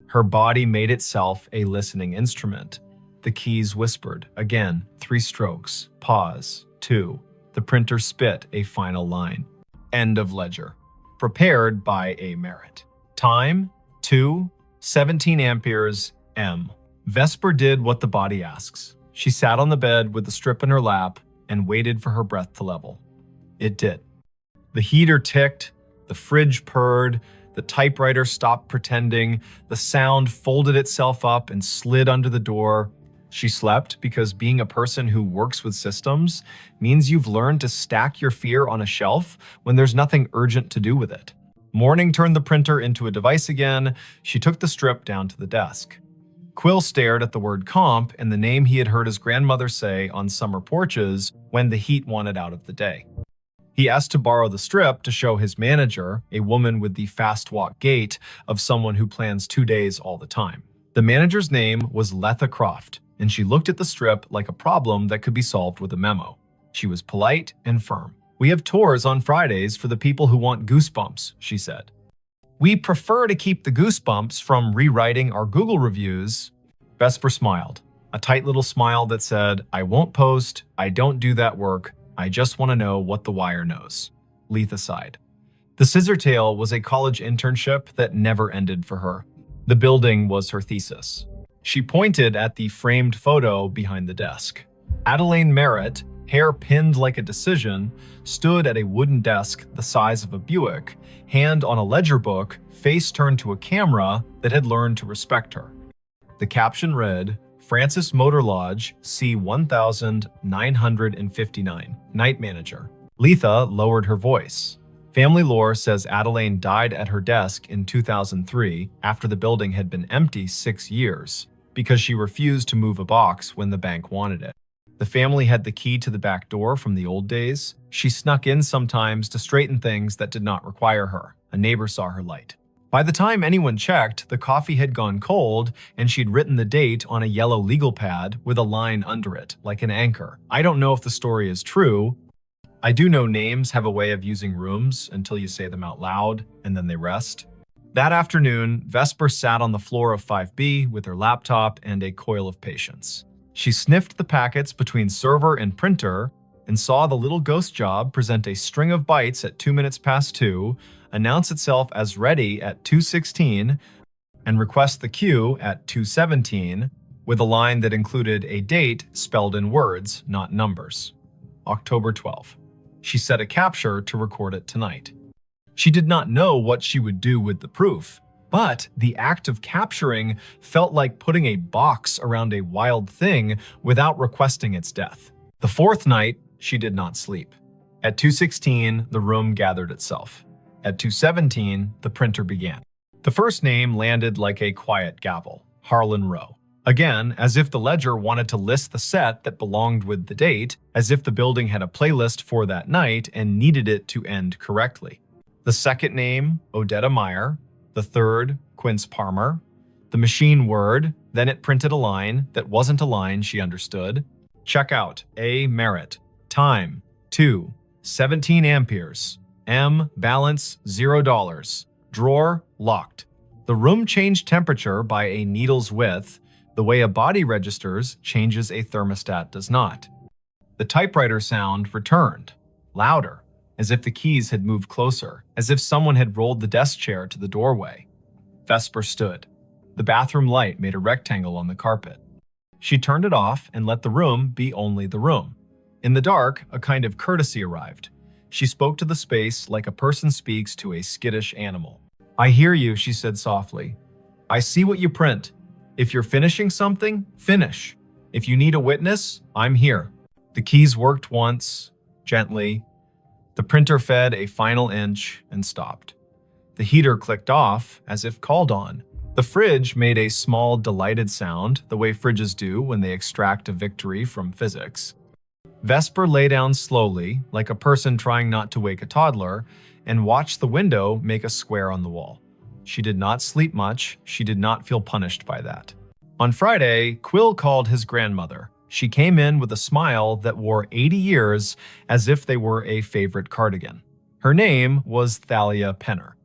Her body made itself a listening instrument. The keys whispered. Again, 3 strokes. Pause. 2. The printer spit a final line. End of ledger. Prepared by A. Merritt. Time, 2:17 amperes, M. Vesper did what the body asks. She sat on the bed with the strip in her lap and waited for her breath to level. It did. The heater ticked, the fridge purred, the typewriter stopped pretending, the sound folded itself up and slid under the door. She slept because being a person who works with systems means you've learned to stack your fear on a shelf when there's nothing urgent to do with it. Morning turned the printer into a device again. She took the strip down to the desk. Quill stared at the word comp and the name he had heard his grandmother say on summer porches when the heat wanted out of the day. He asked to borrow the strip to show his manager, a woman with the fast walk gait of someone who plans 2 days all the time. The manager's name was Letha Croft, and she looked at the strip like a problem that could be solved with a memo. She was polite and firm. "We have tours on Fridays for the people who want goosebumps," she said. "We prefer to keep the goosebumps from rewriting our Google reviews." Vesper smiled, a tight little smile that said, "I won't post, I don't do that work, I just want to know what the wire knows." Letha sighed. The Scissor Tale was a college internship that never ended for her. The building was her thesis. She pointed at the framed photo behind the desk. Adelaine Merritt, hair pinned like a decision, stood at a wooden desk the size of a Buick, hand on a ledger book, face turned to a camera that had learned to respect her. The caption read, "Francis Motor Lodge, C1959, Night Manager." Letha lowered her voice. Family lore says Adelaine died at her desk in 2003 after the building had been empty 6 years because she refused to move a box when the bank wanted it. The family had the key to the back door from the old days. She snuck in sometimes to straighten things that did not require her. A neighbor saw her light. By the time anyone checked, the coffee had gone cold and she'd written the date on a yellow legal pad with a line under it, like an anchor. I don't know if the story is true. I do know names have a way of using rooms until you say them out loud and then they rest. That afternoon, Vesper sat on the floor of 5B with her laptop and a coil of patience. She sniffed the packets between server and printer and saw the little ghost job present a string of bytes at 2 minutes past 2, announce itself as ready at 2:16, and request the queue at 2:17 with a line that included a date spelled in words, not numbers. October 12. She set a capture to record it tonight. She did not know what she would do with the proof, but the act of capturing felt like putting a box around a wild thing without requesting its death. The fourth night, she did not sleep. At 2:16, the room gathered itself. At 2:17, the printer began. The first name landed like a quiet gavel, Harlan Rowe. Again, as if the ledger wanted to list the set that belonged with the date, as if the building had a playlist for that night and needed it to end correctly. The second name, Odetta Meyer. The third, Quince Palmer. The machine word, then it printed a line that wasn't a line she understood. Checkout, A. Merritt. Time, 2:17 amperes. M. Balance, $0. Drawer, locked. The room changed temperature by a needle's width. The way a body registers changes a thermostat does not. The typewriter sound returned, louder, as if the keys had moved closer, as if someone had rolled the desk chair to the doorway. Vesper stood. The bathroom light made a rectangle on the carpet. She turned it off and let the room be only the room. In the dark, a kind of courtesy arrived. She spoke to the space like a person speaks to a skittish animal. "I hear you," she said softly. "I see what you print. If you're finishing something, finish. If you need a witness, I'm here." The keys worked once, gently. The printer fed a final inch and stopped. The heater clicked off as if called on. The fridge made a small, delighted sound, the way fridges do when they extract a victory from physics. Vesper lay down slowly, like a person trying not to wake a toddler, and watched the window make a square on the wall. She did not sleep much. She did not feel punished by that. On Friday, Quill called his grandmother. She came in with a smile that wore 80 years as if they were a favorite cardigan. Her name was Thalia Penner.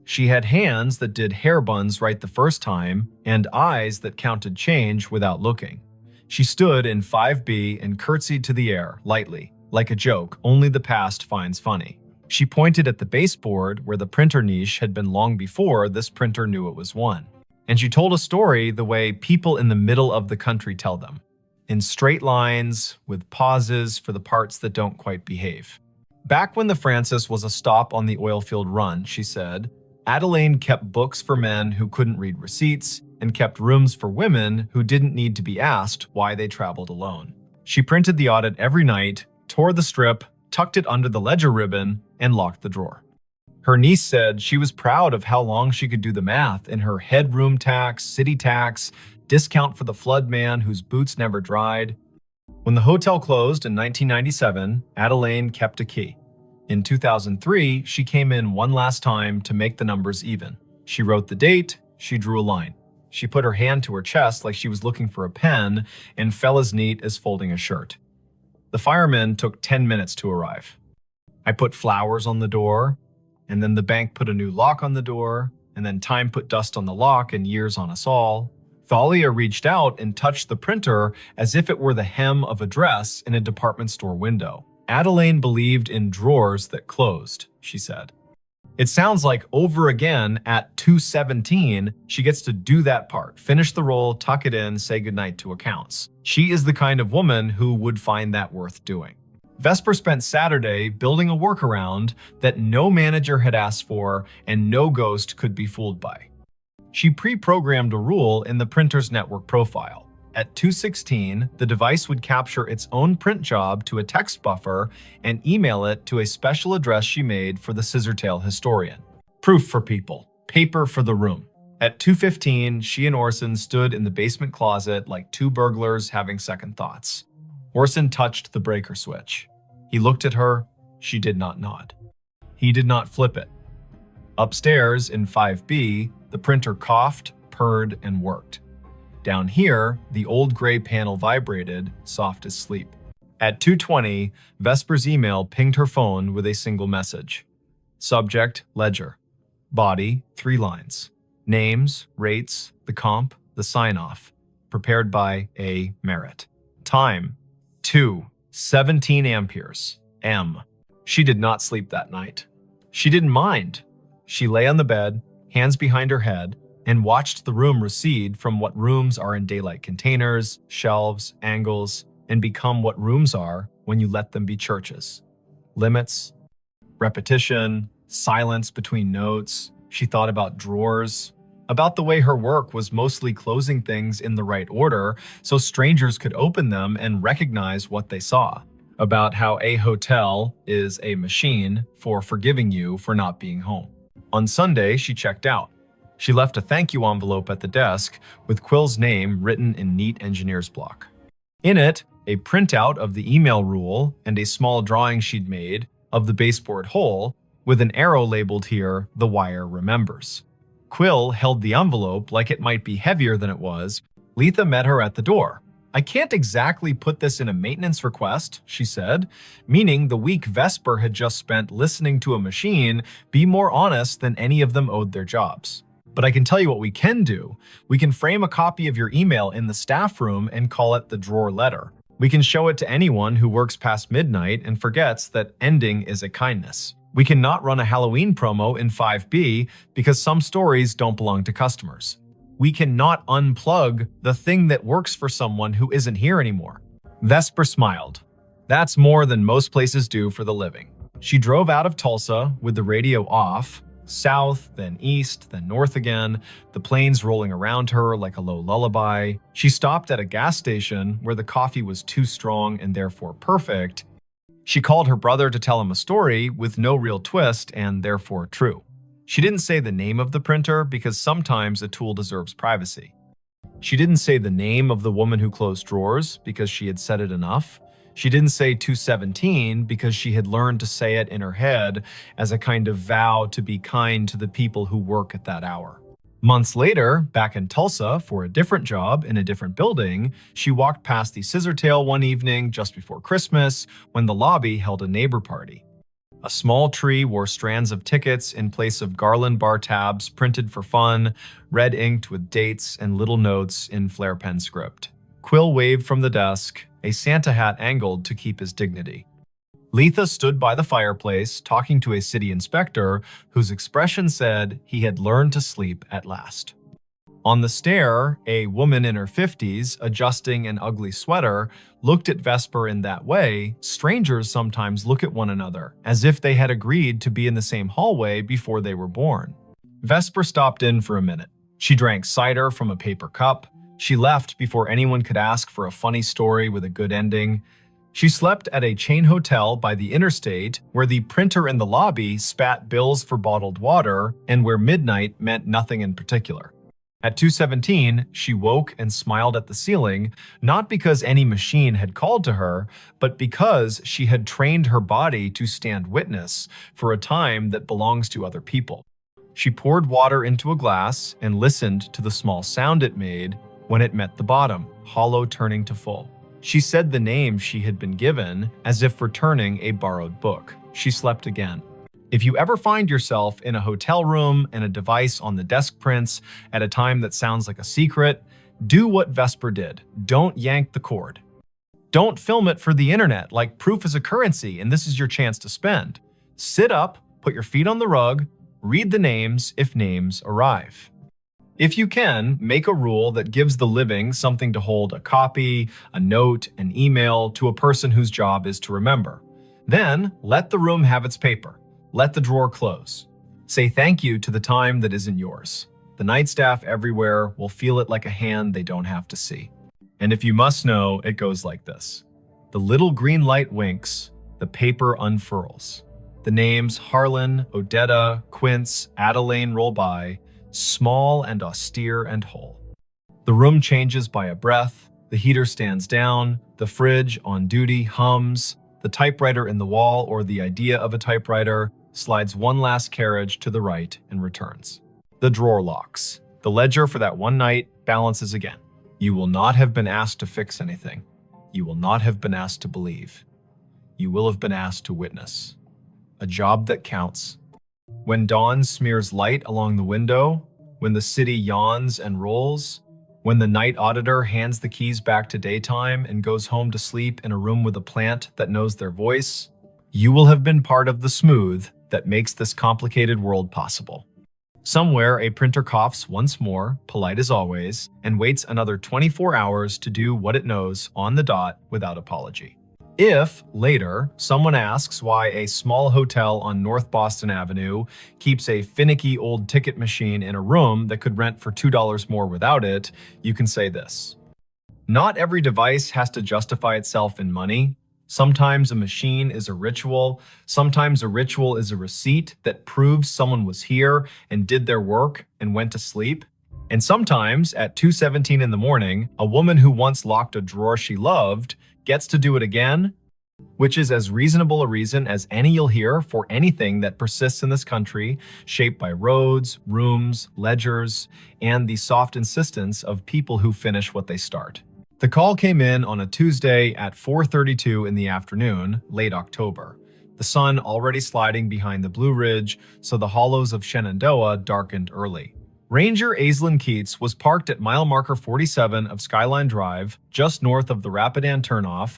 She had hands that did hair buns right the first time and eyes that counted change without looking. She stood in 5B and curtsied to the air, lightly, like a joke only the past finds funny. She pointed at the baseboard where the printer niche had been long before this printer knew it was one. And she told a story the way people in the middle of the country tell them, in straight lines, with pauses for the parts that don't quite behave. Back when the Francis was a stop on the oilfield run, she said, Adelaine kept books for men who couldn't read receipts and kept rooms for women who didn't need to be asked why they traveled alone. She printed the audit every night, tore the strip, tucked it under the ledger ribbon, and locked the drawer. Her niece said she was proud of how long she could do the math in her headroom tax, city tax, discount for the flood man whose boots never dried. When the hotel closed in 1997, Adelaine kept a key. In 2003, she came in one last time to make the numbers even. She wrote the date, she drew a line. She put her hand to her chest like she was looking for a pen and fell as neat as folding a shirt. The firemen took 10 minutes to arrive. I put flowers on the door, and then the bank put a new lock on the door, and then time put dust on the lock and years on us all. Thalia reached out and touched the printer as if it were the hem of a dress in a department store window. Adelaine believed in drawers that closed, she said. It sounds like over again at 2:17, she gets to do that part, finish the roll, tuck it in, say goodnight to accounts. She is the kind of woman who would find that worth doing. Vesper spent Saturday building a workaround that no manager had asked for and no ghost could be fooled by. She pre-programmed a rule in the printer's network profile. At 2:16, the device would capture its own print job to a text buffer and email it to a special address she made for the Scissortail historian. Proof for people, paper for the room. At 2:15, she and Orson stood in the basement closet like two burglars having second thoughts. Orson touched the breaker switch. He looked at her. She did not nod. He did not flip it. Upstairs in 5B, the printer coughed, purred, and worked. Down here, the old gray panel vibrated, soft as sleep. At 2:20, Vesper's email pinged her phone with a single message. Subject, ledger. Body, 3 lines. Names, rates, the comp, the sign-off. Prepared by A. Merritt. Time, 2:17 amperes. M. She did not sleep that night. She didn't mind. She lay on the bed, hands behind her head, and watched the room recede from what rooms are in daylight containers, shelves, angles, and become what rooms are when you let them be churches. Limits, repetition, silence between notes. She thought about drawers, about the way her work was mostly closing things in the right order so strangers could open them and recognize what they saw. About how a hotel is a machine for forgiving you for not being home. On Sunday, she checked out. She left a thank you envelope at the desk with Quill's name written in neat engineer's block. In it, a printout of the email rule and a small drawing she'd made of the baseboard hole with an arrow labeled here, "The wire remembers." Quill held the envelope like it might be heavier than it was. Letha met her at the door. "I can't exactly put this in a maintenance request," she said, meaning the week Vesper had just spent listening to a machine be more honest than any of them owed their jobs. "But I can tell you what we can do. We can frame a copy of your email in the staff room and call it the drawer letter. We can show it to anyone who works past midnight and forgets that ending is a kindness. We can not run a Halloween promo in 5B because some stories don't belong to customers. We cannot unplug the thing that works for someone who isn't here anymore." Vesper smiled. That's more than most places do for the living. She drove out of Tulsa with the radio off, south, then east, then north again, the planes rolling around her like a low lullaby. She stopped at a gas station where the coffee was too strong and therefore perfect. She called her brother to tell him a story with no real twist and therefore true. She didn't say the name of the printer because sometimes a tool deserves privacy. She didn't say the name of the woman who closed drawers because she had said it enough. She didn't say 2:17 because she had learned to say it in her head as a kind of vow to be kind to the people who work at that hour. Months later, back in Tulsa for a different job in a different building, she walked past the Scissortail one evening just before Christmas when the lobby held a neighbor party. A small tree wore strands of tickets in place of garland bar tabs printed for fun, red inked with dates and little notes in flare pen script. Quill waved from the desk, a Santa hat angled to keep his dignity. Letha stood by the fireplace talking to a city inspector whose expression said he had learned to sleep at last. On the stair, a woman in her 50s, adjusting an ugly sweater, looked at Vesper in that way strangers sometimes look at one another, as if they had agreed to be in the same hallway before they were born. Vesper stopped in for a minute. She drank cider from a paper cup. She left before anyone could ask for a funny story with a good ending. She slept at a chain hotel by the interstate where the printer in the lobby spat bills for bottled water and where midnight meant nothing in particular. At 2:17, she woke and smiled at the ceiling, not because any machine had called to her, but because she had trained her body to stand witness for a time that belongs to other people. She poured water into a glass and listened to the small sound it made when it met the bottom, hollow turning to full. She said the name she had been given as if returning a borrowed book. She slept again. If you ever find yourself in a hotel room and a device on the desk prints at a time that sounds like a secret, do what Vesper did. Don't yank the cord. Don't film it for the internet like proof is a currency and this is your chance to spend. Sit up, put your feet on the rug, read the names if names arrive. If you can, make a rule that gives the living something to hold a copy, a note, an email to a person whose job is to remember. Then let the room have its paper. Let the drawer close. Say thank you to the time that isn't yours. The night staff everywhere will feel it like a hand they don't have to see. And if you must know, it goes like this. The little green light winks, the paper unfurls. The names Harlan, Odetta, Quince, Adeline roll by, small and austere and whole. The room changes by a breath, the heater stands down, the fridge on duty hums, the typewriter in the wall or the idea of a typewriter slides one last carriage to the right and returns. The drawer locks. The ledger for that one night balances again. You will not have been asked to fix anything. You will not have been asked to believe. You will have been asked to witness. A job that counts. When dawn smears light along the window, when the city yawns and rolls, when the night auditor hands the keys back to daytime and goes home to sleep in a room with a plant that knows their voice, you will have been part of the smooth that makes this complicated world possible. Somewhere, a printer coughs once more, polite as always, and waits another 24 hours to do what it knows on the dot without apology. If, later, someone asks why a small hotel on North Boston Avenue keeps a finicky old ticket machine in a room that could rent for $2 more without it, you can say this. Not every device has to justify itself in money. Sometimes a machine is a ritual. Sometimes a ritual is a receipt that proves someone was here and did their work and went to sleep. And sometimes, at 2:17 in the morning, a woman who once locked a drawer she loved gets to do it again, which is as reasonable a reason as any you'll hear for anything that persists in this country, shaped by roads, rooms, ledgers, and the soft insistence of people who finish what they start. The call came in on a Tuesday at 4:32 in the afternoon, late October. The sun already sliding behind the Blue Ridge, so the hollows of Shenandoah darkened early. Ranger Aislinn Keats was parked at mile marker 47 of Skyline Drive, just north of the Rapidan turnoff,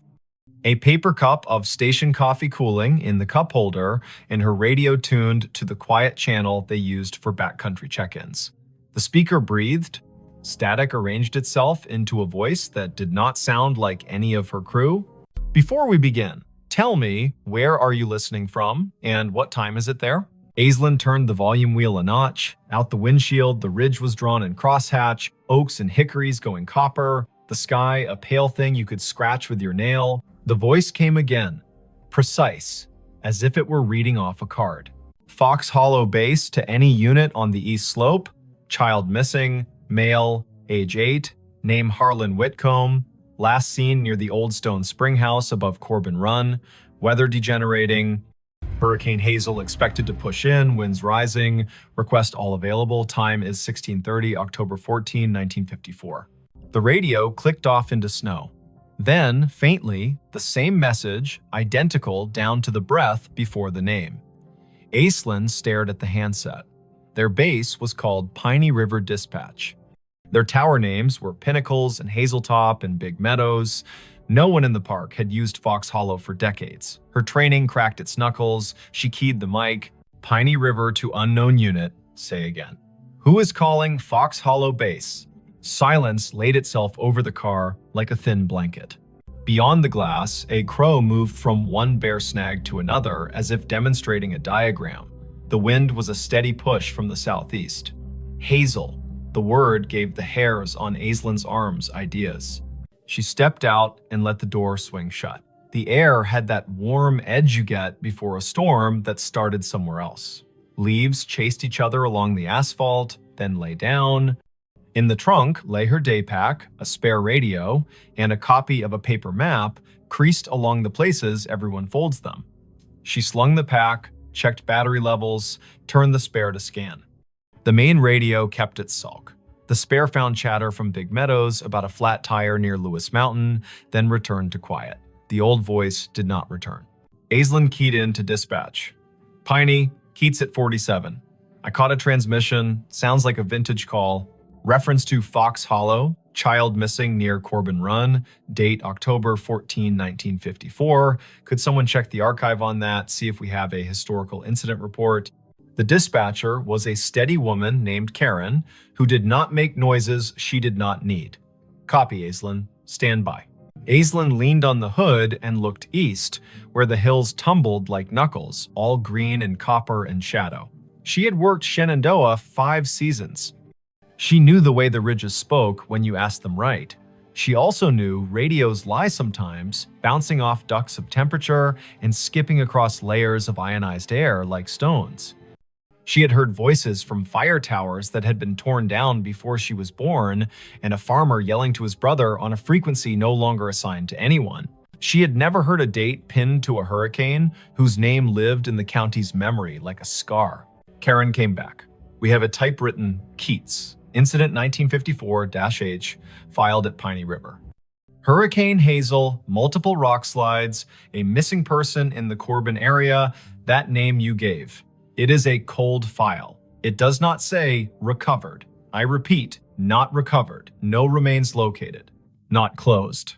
a paper cup of station coffee cooling in the cup holder, and her radio tuned to the quiet channel they used for backcountry check-ins. The speaker breathed. Static arranged itself into a voice that did not sound like any of her crew. Before we begin, tell me, where are you listening from, and what time is it there? Aislinn turned the volume wheel a notch. Out the windshield, the ridge was drawn in crosshatch, oaks and hickories going copper, the sky a pale thing you could scratch with your nail. The voice came again, precise, as if it were reading off a card. Fox Hollow base to any unit on the east slope, child missing, male, age 8, name Harlan Whitcomb, last seen near the Old Stone Spring House above Corbin Run, weather degenerating, Hurricane Hazel expected to push in, winds rising, request all available, time is 16:30, October 14, 1954. The radio clicked off into snow. Then, faintly, the same message, identical down to the breath before the name. Aislinn stared at the handset. Their base was called Piney River Dispatch. Their tower names were Pinnacles and Hazeltop and Big Meadows. No one in the park had used Fox Hollow for decades. Her training cracked its knuckles. She keyed the mic. Piney River to unknown unit. Say again. Who is calling Fox Hollow base? Silence laid itself over the car like a thin blanket. Beyond the glass, a crow moved from one bare snag to another as if demonstrating a diagram. The wind was a steady push from the southeast. Hazel. The word gave the hairs on Aislinn's arms ideas. She stepped out and let the door swing shut. The air had that warm edge you get before a storm that started somewhere else. Leaves chased each other along the asphalt, then lay down. In the trunk lay her day pack, a spare radio, and a copy of a paper map creased along the places everyone folds them. She slung the pack, checked battery levels, turned the spare to scan. The main radio kept its sulk. The spare found chatter from Big Meadows about a flat tire near Lewis Mountain, then returned to quiet. The old voice did not return. Aislinn keyed in to dispatch. Piney, Keats at 47. I caught a transmission, sounds like a vintage call. Reference to Fox Hollow, child missing near Corbin Run, date October 14, 1954. Could someone check the archive on that, see if we have a historical incident report? The dispatcher was a steady woman named Karen, who did not make noises she did not need. Copy, Aislinn. Stand by. Aislinn leaned on the hood and looked east, where the hills tumbled like knuckles, all green and copper and shadow. She had worked Shenandoah 5 seasons. She knew the way the ridges spoke when you asked them right. She also knew radios lie sometimes, bouncing off ducts of temperature and skipping across layers of ionized air like stones. She had heard voices from fire towers that had been torn down before she was born, and a farmer yelling to his brother on a frequency no longer assigned to anyone. She had never heard a date pinned to a hurricane whose name lived in the county's memory like a scar. Karen came back. We have a typewritten Keats, Incident 1954-H, filed at Piney River. Hurricane Hazel, multiple rock slides, a missing person in the Corbin area, that name you gave. It is a cold file. It does not say recovered. I repeat, not recovered. No remains located. Not closed.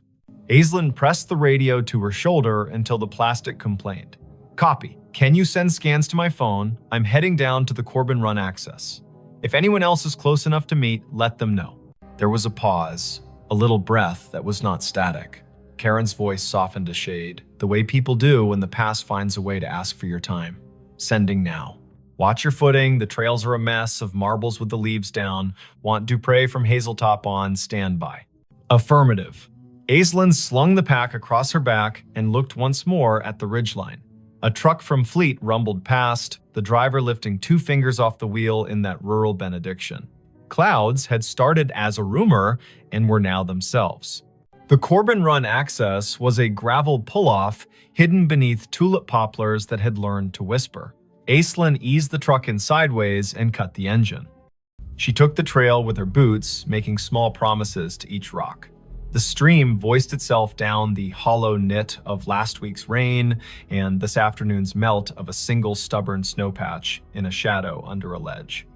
Aislinn pressed the radio to her shoulder until the plastic complained. Copy. Can you send scans to my phone? I'm heading down to the Corbin Run access. If anyone else is close enough to meet, let them know. There was a pause, a little breath that was not static. Karen's voice softened a shade, the way people do when the past finds a way to ask for your time. Sending now. Watch your footing, the trails are a mess of marbles with the leaves down. Want Dupre from Hazeltop on, stand by. Affirmative. Aislinn slung the pack across her back and looked once more at the ridgeline. A truck from Fleet rumbled past, the driver lifting 2 fingers off the wheel in that rural benediction. Clouds had started as a rumor and were now themselves. The Corbin Run access was a gravel pull-off hidden beneath tulip poplars that had learned to whisper. Aislinn eased the truck in sideways and cut the engine. She took the trail with her boots, making small promises to each rock. The stream voiced itself down the hollow knit of last week's rain and this afternoon's melt of a single stubborn snowpatch in a shadow under a ledge.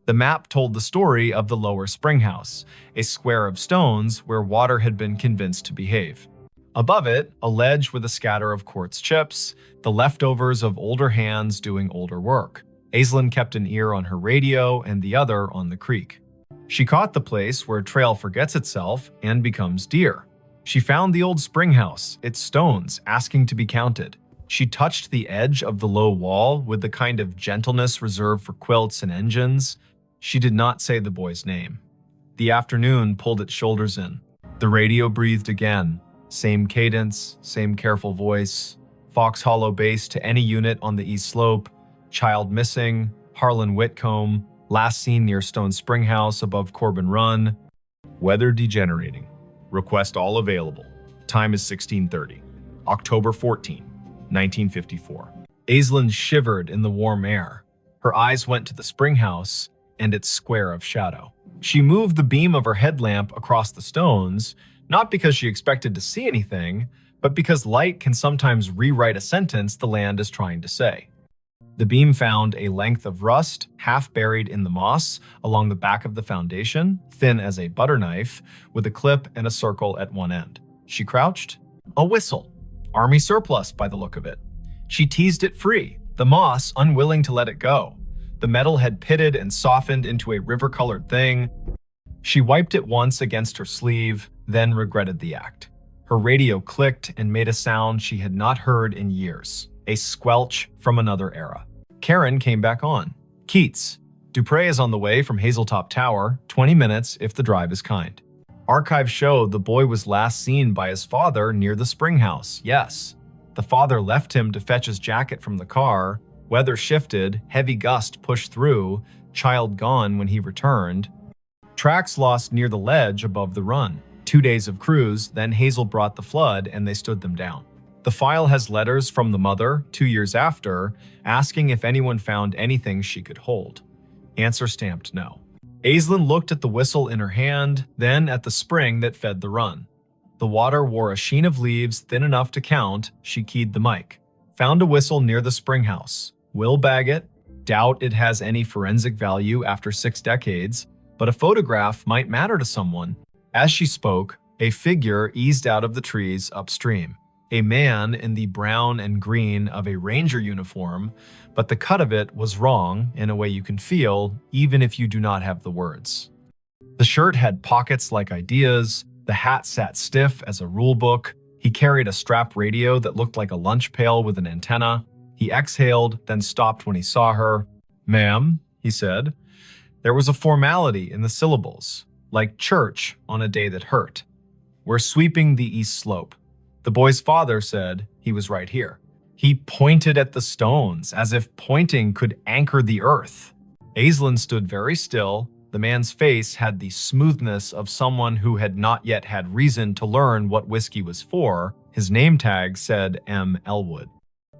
The map told the story of the lower springhouse, a square of stones where water had been convinced to behave. Above it, a ledge with a scatter of quartz chips, the leftovers of older hands doing older work. Aislinn kept an ear on her radio and the other on the creek. She caught the place where trail forgets itself and becomes deer. She found the old springhouse, its stones asking to be counted. She touched the edge of the low wall with the kind of gentleness reserved for quilts and engines. She did not say the boy's name. The afternoon pulled its shoulders in. The radio breathed again. Same cadence, same careful voice. Fox Hollow base to any unit on the east slope. Child missing. Harlan Whitcomb. Last seen near Stone Spring House above Corbin Run. Weather degenerating. Request all available. Time is 16:30. October 14, 1954. Aislinn shivered in the warm air. Her eyes went to the spring house and its square of shadow. She moved the beam of her headlamp across the stones, not because she expected to see anything, but because light can sometimes rewrite a sentence the land is trying to say. The beam found a length of rust, half buried in the moss, along the back of the foundation, thin as a butter knife, with a clip and a circle at one end. She crouched. A whistle. Army surplus, by the look of it. She teased it free, the moss unwilling to let it go. The metal had pitted and softened into a river-colored thing. She wiped it once against her sleeve, then regretted the act. Her radio clicked and made a sound she had not heard in years. A squelch from another era. Karen came back on. Keats. Dupre is on the way from Hazeltop Tower, 20 minutes if the drive is kind. Archives show the boy was last seen by his father near the spring house, yes. The father left him to fetch his jacket from the car. Weather shifted, heavy gust pushed through, child gone when he returned. Tracks lost near the ledge above the run. 2 days of cruise, then Hazel brought the flood and they stood them down. The file has letters from the mother, 2 years after, asking if anyone found anything she could hold. Answer stamped no. Aislinn looked at the whistle in her hand, then at the spring that fed the run. The water wore a sheen of leaves thin enough to count. She keyed the mic. Found a whistle near the spring house. Will bag it. Doubt it has any forensic value after 6 decades, but a photograph might matter to someone. As she spoke, a figure eased out of the trees upstream. A man in the brown and green of a ranger uniform, but the cut of it was wrong in a way you can feel even if you do not have the words. The shirt had pockets like ideas, the hat sat stiff as a rule book, he carried a strap radio that looked like a lunch pail with an antenna. He exhaled, then stopped when he saw her. "Ma'am," he said. There was a formality in the syllables, like church on a day that hurt. "We're sweeping the east slope." The boy's father said he was right here. He pointed at the stones, as if pointing could anchor the earth. Aislinn stood very still. The man's face had the smoothness of someone who had not yet had reason to learn what whiskey was for. His name tag said M. Elwood.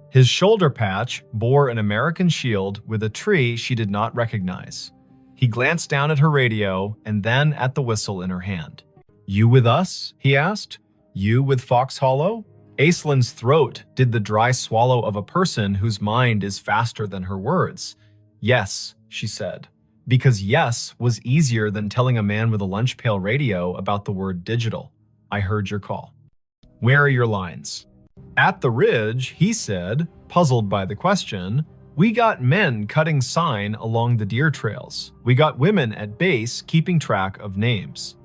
His shoulder patch bore an American shield with a tree she did not recognize. He glanced down at her radio and then at the whistle in her hand. "You with us?" he asked. "You with Fox Hollow?" Aislinn's throat did the dry swallow of a person whose mind is faster than her words. "Yes," she said, because yes was easier than telling a man with a lunch pail radio about the word digital. "I heard your call." "Where are your lines?" "At the ridge," he said, puzzled by the question. "We got men cutting sign along the deer trails. We got women at base keeping track of names.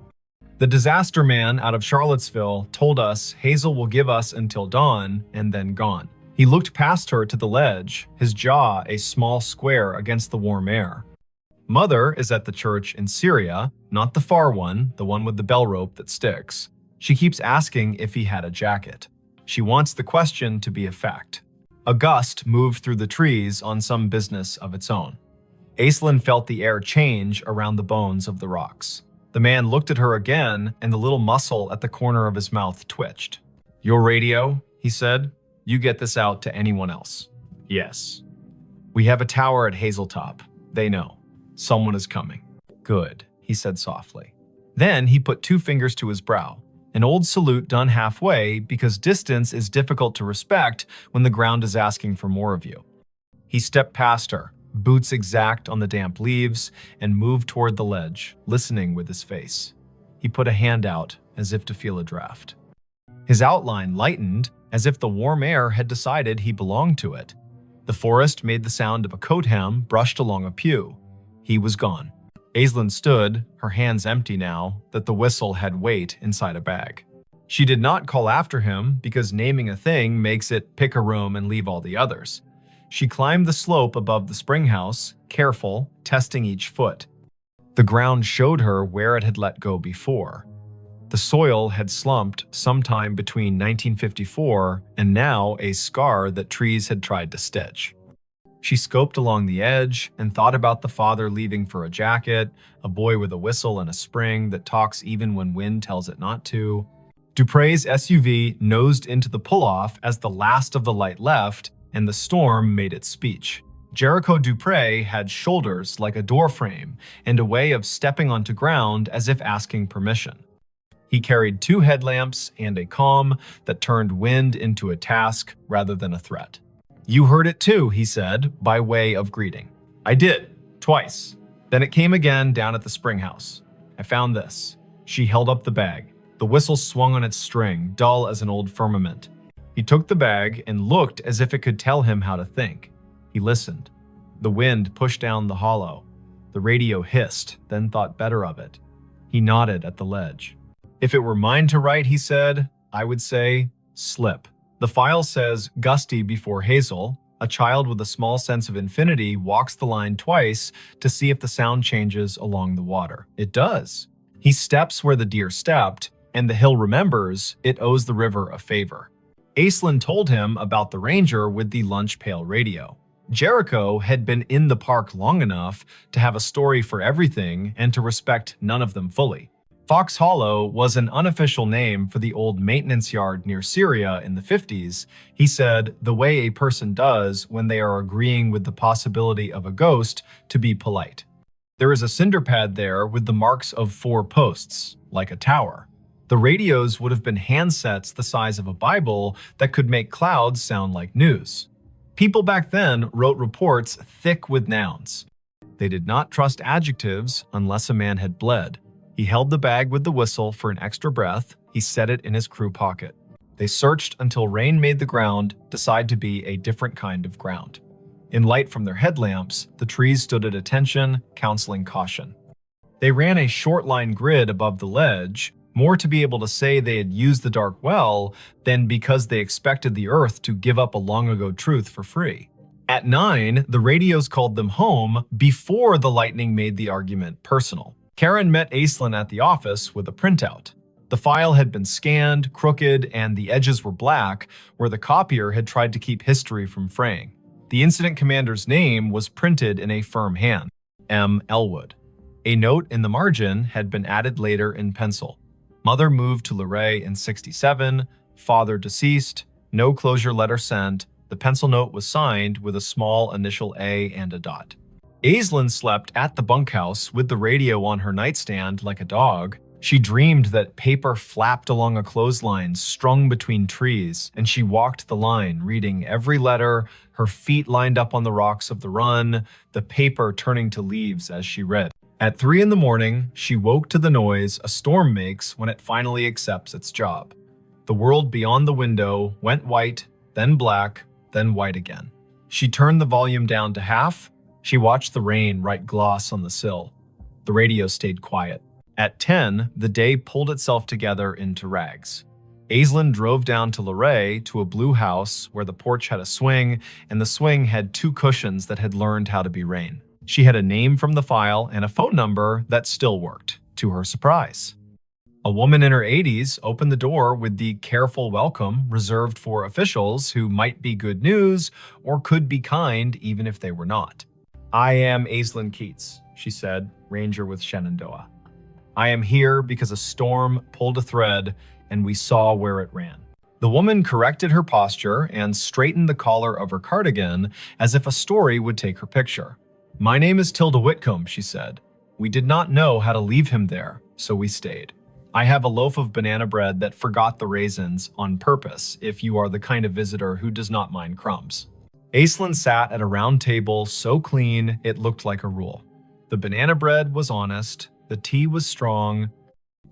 The disaster man out of Charlottesville told us Hazel will give us until dawn and then gone." He looked past her to the ledge, his jaw a small square against the warm air. "Mother is at the church in Syria, not the far one, the one with the bell rope that sticks. She keeps asking if he had a jacket. She wants the question to be a fact." A gust moved through the trees on some business of its own. Aislinn felt the air change around the bones of the rocks. The man looked at her again, and the little muscle at the corner of his mouth twitched. "Your radio," he said. "You get this out to anyone else." "Yes." "We have a tower at Hazeltop. They know. Someone is coming." "Good," he said softly. Then he put 2 fingers to his brow, an old salute done halfway because distance is difficult to respect when the ground is asking for more of you. He stepped past her, boots exact on the damp leaves, and moved toward the ledge, listening with his face. He put a hand out as if to feel a draft. His outline lightened as if the warm air had decided he belonged to it. The forest made the sound of a coat hem brushed along a pew. He was gone. Aislinn stood, her hands empty now that the whistle had weight inside a bag. She did not call after him because naming a thing makes it pick a room and leave all the others. She climbed the slope above the spring house, careful, testing each foot. The ground showed her where it had let go before. The soil had slumped sometime between 1954 and now a scar that trees had tried to stitch. She scoped along the edge and thought about the father leaving for a jacket, a boy with a whistle and a spring that talks even when wind tells it not to. Dupre's SUV nosed into the pull-off as the last of the light left, and the storm made its speech. Jericho Dupre had shoulders like a doorframe and a way of stepping onto ground as if asking permission. He carried 2 headlamps and a calm that turned wind into a task rather than a threat. "You heard it too," he said, by way of greeting. "I did, twice. Then it came again down at the spring house. I found this." She held up the bag. The whistle swung on its string, dull as an old firmament. He took the bag and looked as if it could tell him how to think. He listened. The wind pushed down the hollow. The radio hissed, then thought better of it. He nodded at the ledge. "If it were mine to write," he said, "I would say, slip." The file says gusty before Hazel. A child with a small sense of infinity walks the line twice to see if the sound changes along the water. It does. He steps where the deer stepped, and the hill remembers it owes the river a favor. Aislinn told him about the ranger with the lunch pail radio. Jericho had been in the park long enough to have a story for everything and to respect none of them fully. Fox Hollow was an unofficial name for the old maintenance yard near Syria in the 50s. He said, the way a person does when they are agreeing with the possibility of a ghost to be polite. There is a cinder pad there with the marks of 4 posts, like a tower. The radios would have been handsets the size of a Bible that could make clouds sound like news. People back then wrote reports thick with nouns. They did not trust adjectives unless a man had bled. He held the bag with the whistle for an extra breath. He set it in his crew pocket. They searched until rain made the ground decide to be a different kind of ground. In light from their headlamps, the trees stood at attention, counseling caution. They ran a short line grid above the ledge, more to be able to say they had used the dark well than because they expected the earth to give up a long-ago truth for free. At 9, the radios called them home before the lightning made the argument personal. Karen met Aislinn at the office with a printout. The file had been scanned, crooked, and the edges were black, where the copier had tried to keep history from fraying. The incident commander's name was printed in a firm hand, M. Elwood. A note in the margin had been added later in pencil. Mother moved to Luray in '67, father deceased, no closure letter sent. The pencil note was signed with a small initial A and a dot. Aislinn slept at the bunkhouse with the radio on her nightstand like a dog. She dreamed that paper flapped along a clothesline strung between trees, and she walked the line, reading every letter, her feet lined up on the rocks of the run, the paper turning to leaves as she read. At 3 in the morning, she woke to the noise a storm makes when it finally accepts its job. The world beyond the window went white, then black, then white again. She turned the volume down to half. She watched the rain write gloss on the sill. The radio stayed quiet. At 10, the day pulled itself together into rags. Aislinn drove down to Luray to a blue house where the porch had a swing, and the swing had 2 cushions that had learned how to be rain. She had a name from the file and a phone number that still worked, to her surprise. A woman in her 80s opened the door with the careful welcome reserved for officials who might be good news or could be kind even if they were not. "I am Aislinn Keats," she said, ranger with Shenandoah. "I am here because a storm pulled a thread and we saw where it ran." The woman corrected her posture and straightened the collar of her cardigan as if a story would take her picture. "My name is Tilda Whitcomb," she said. "We did not know how to leave him there, so we stayed. I have a loaf of banana bread that forgot the raisins on purpose if you are the kind of visitor who does not mind crumbs." Aislinn sat at a round table so clean it looked like a rule. The banana bread was honest, the tea was strong.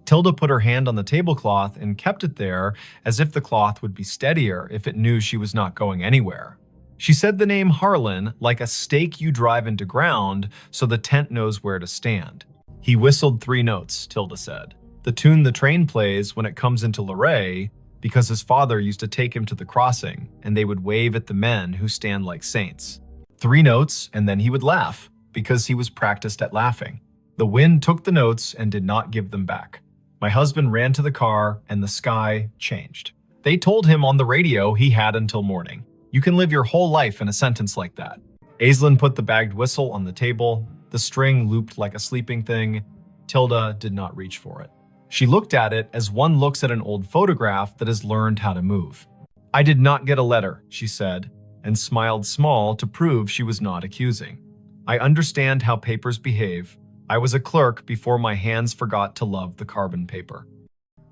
Tilda put her hand on the tablecloth and kept it there as if the cloth would be steadier if it knew she was not going anywhere. She said the name Harlan like a stake you drive into ground so the tent knows where to stand. "He whistled 3 notes, Tilda said. "The tune the train plays when it comes into Luray, because his father used to take him to the crossing, and they would wave at the men who stand like saints. 3 notes, and then he would laugh, because he was practiced at laughing. The wind took the notes and did not give them back. My husband ran to the car, and the sky changed. They told him on the radio he had until morning. You can live your whole life in a sentence like that." Aislinn put the bagged whistle on the table. The string looped like a sleeping thing. Tilda did not reach for it. She looked at it as one looks at an old photograph that has learned how to move. "I did not get a letter," she said, and smiled small to prove she was not accusing. "I understand how papers behave. I was a clerk before my hands forgot to love the carbon paper.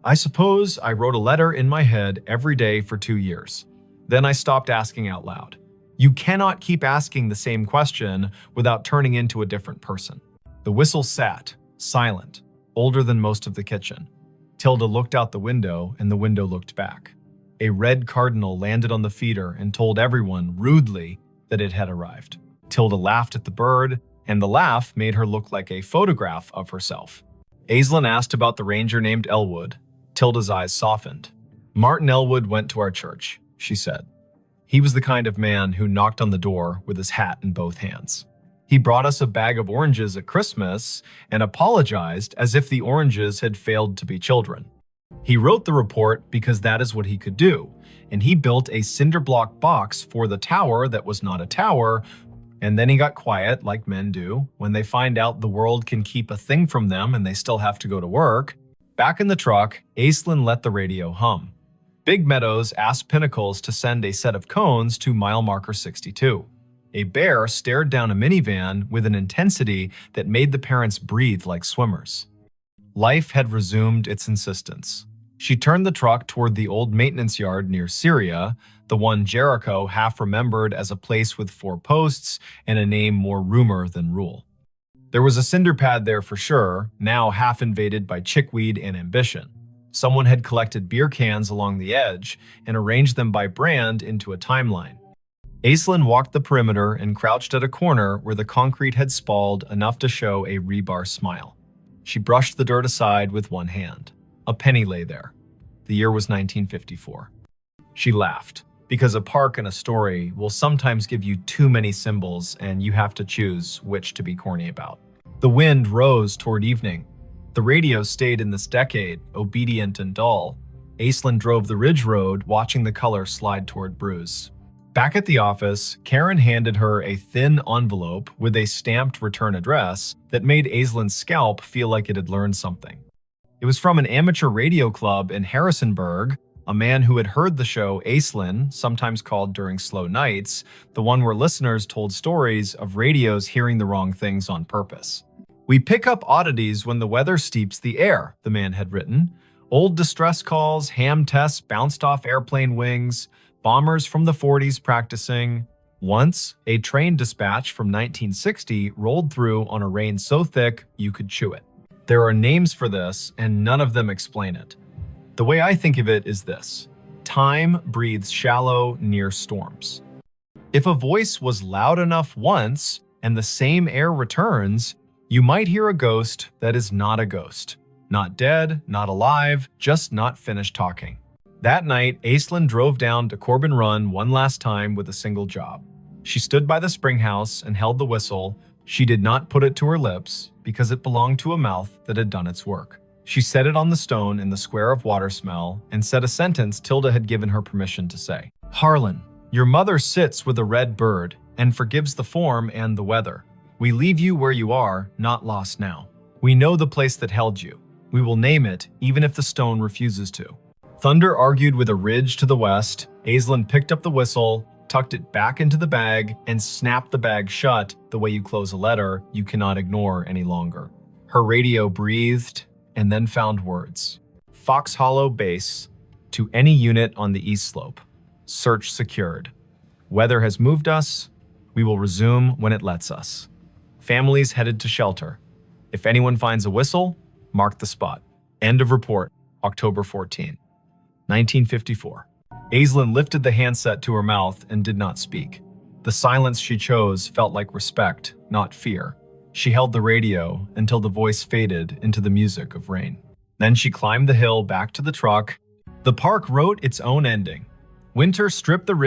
I suppose I wrote a letter in my head every day for 2 years. Then I stopped asking out loud. You cannot keep asking the same question without turning into a different person." The whistle sat, silent, older than most of the kitchen. Tilda looked out the window, and the window looked back. A red cardinal landed on the feeder and told everyone, rudely, that it had arrived. Tilda laughed at the bird, and the laugh made her look like a photograph of herself. Aislinn asked about the ranger named Elwood. Tilda's eyes softened. "Martin Elwood went to our church," she said. "He was the kind of man who knocked on the door with his hat in both hands. He brought us a bag of oranges at Christmas and apologized as if the oranges had failed to be children. He wrote the report because that is what he could do, and he built a cinder block box for the tower that was not a tower, and then he got quiet, like men do, when they find out the world can keep a thing from them and they still have to go to work. Back in the truck, Aislinn let the radio hum. Big Meadows asked Pinnacles to send a set of cones to mile marker 62. A bear stared down a minivan with an intensity that made the parents breathe like swimmers. Life had resumed its insistence. She turned the truck toward the old maintenance yard near Syria, the one Jericho half remembered as a place with 4 posts and a name more rumor than rule. There was a cinder pad there for sure, now half invaded by chickweed and ambition. Someone had collected beer cans along the edge and arranged them by brand into a timeline. Aislinn walked the perimeter and crouched at a corner where the concrete had spalled enough to show a rebar smile. She brushed the dirt aside with one hand. A penny lay there. The year was 1954. She laughed, because a park and a story will sometimes give you too many symbols and you have to choose which to be corny about. The wind rose toward evening. The radio stayed in this decade, obedient and dull. Aislinn drove the ridge road, watching the color slide toward Bruce. Back at the office, Karen handed her a thin envelope with a stamped return address that made Aislinn's scalp feel like it had learned something. It was from an amateur radio club in Harrisonburg, a man who had heard the show Aislinn, sometimes called During Slow Nights, the one where listeners told stories of radios hearing the wrong things on purpose. "We pick up oddities when the weather steeps the air," the man had written. "Old distress calls, ham tests bounced off airplane wings, bombers from the 40s practicing. Once, a train dispatch from 1960 rolled through on a rain so thick you could chew it. There are names for this, and none of them explain it. The way I think of it is this: time breathes shallow near storms. If a voice was loud enough once and the same air returns, you might hear a ghost that is not a ghost. Not dead, not alive, just not finished talking." That night, Aislinn drove down to Corbin Run one last time with a single job. She stood by the spring house and held the whistle. She did not put it to her lips because it belonged to a mouth that had done its work. She set it on the stone in the square of water smell and said a sentence Tilda had given her permission to say. "Harlan, your mother sits with a red bird and forgives the form and the weather. We leave you where you are, not lost now. We know the place that held you. We will name it even if the stone refuses to." Thunder argued with a ridge to the west. Aislinn picked up the whistle, tucked it back into the bag, and snapped the bag shut the way you close a letter you cannot ignore any longer. Her radio breathed and then found words. "Fox Hollow Base to any unit on the east slope. Search secured. Weather has moved us. We will resume when it lets us. Families headed to shelter. If anyone finds a whistle, mark the spot. End of report, October 14, 1954. Aislinn lifted the handset to her mouth and did not speak. The silence she chose felt like respect, not fear. She held the radio until the voice faded into the music of rain. Then she climbed the hill back to the truck. The park wrote its own ending. Winter stripped the ridge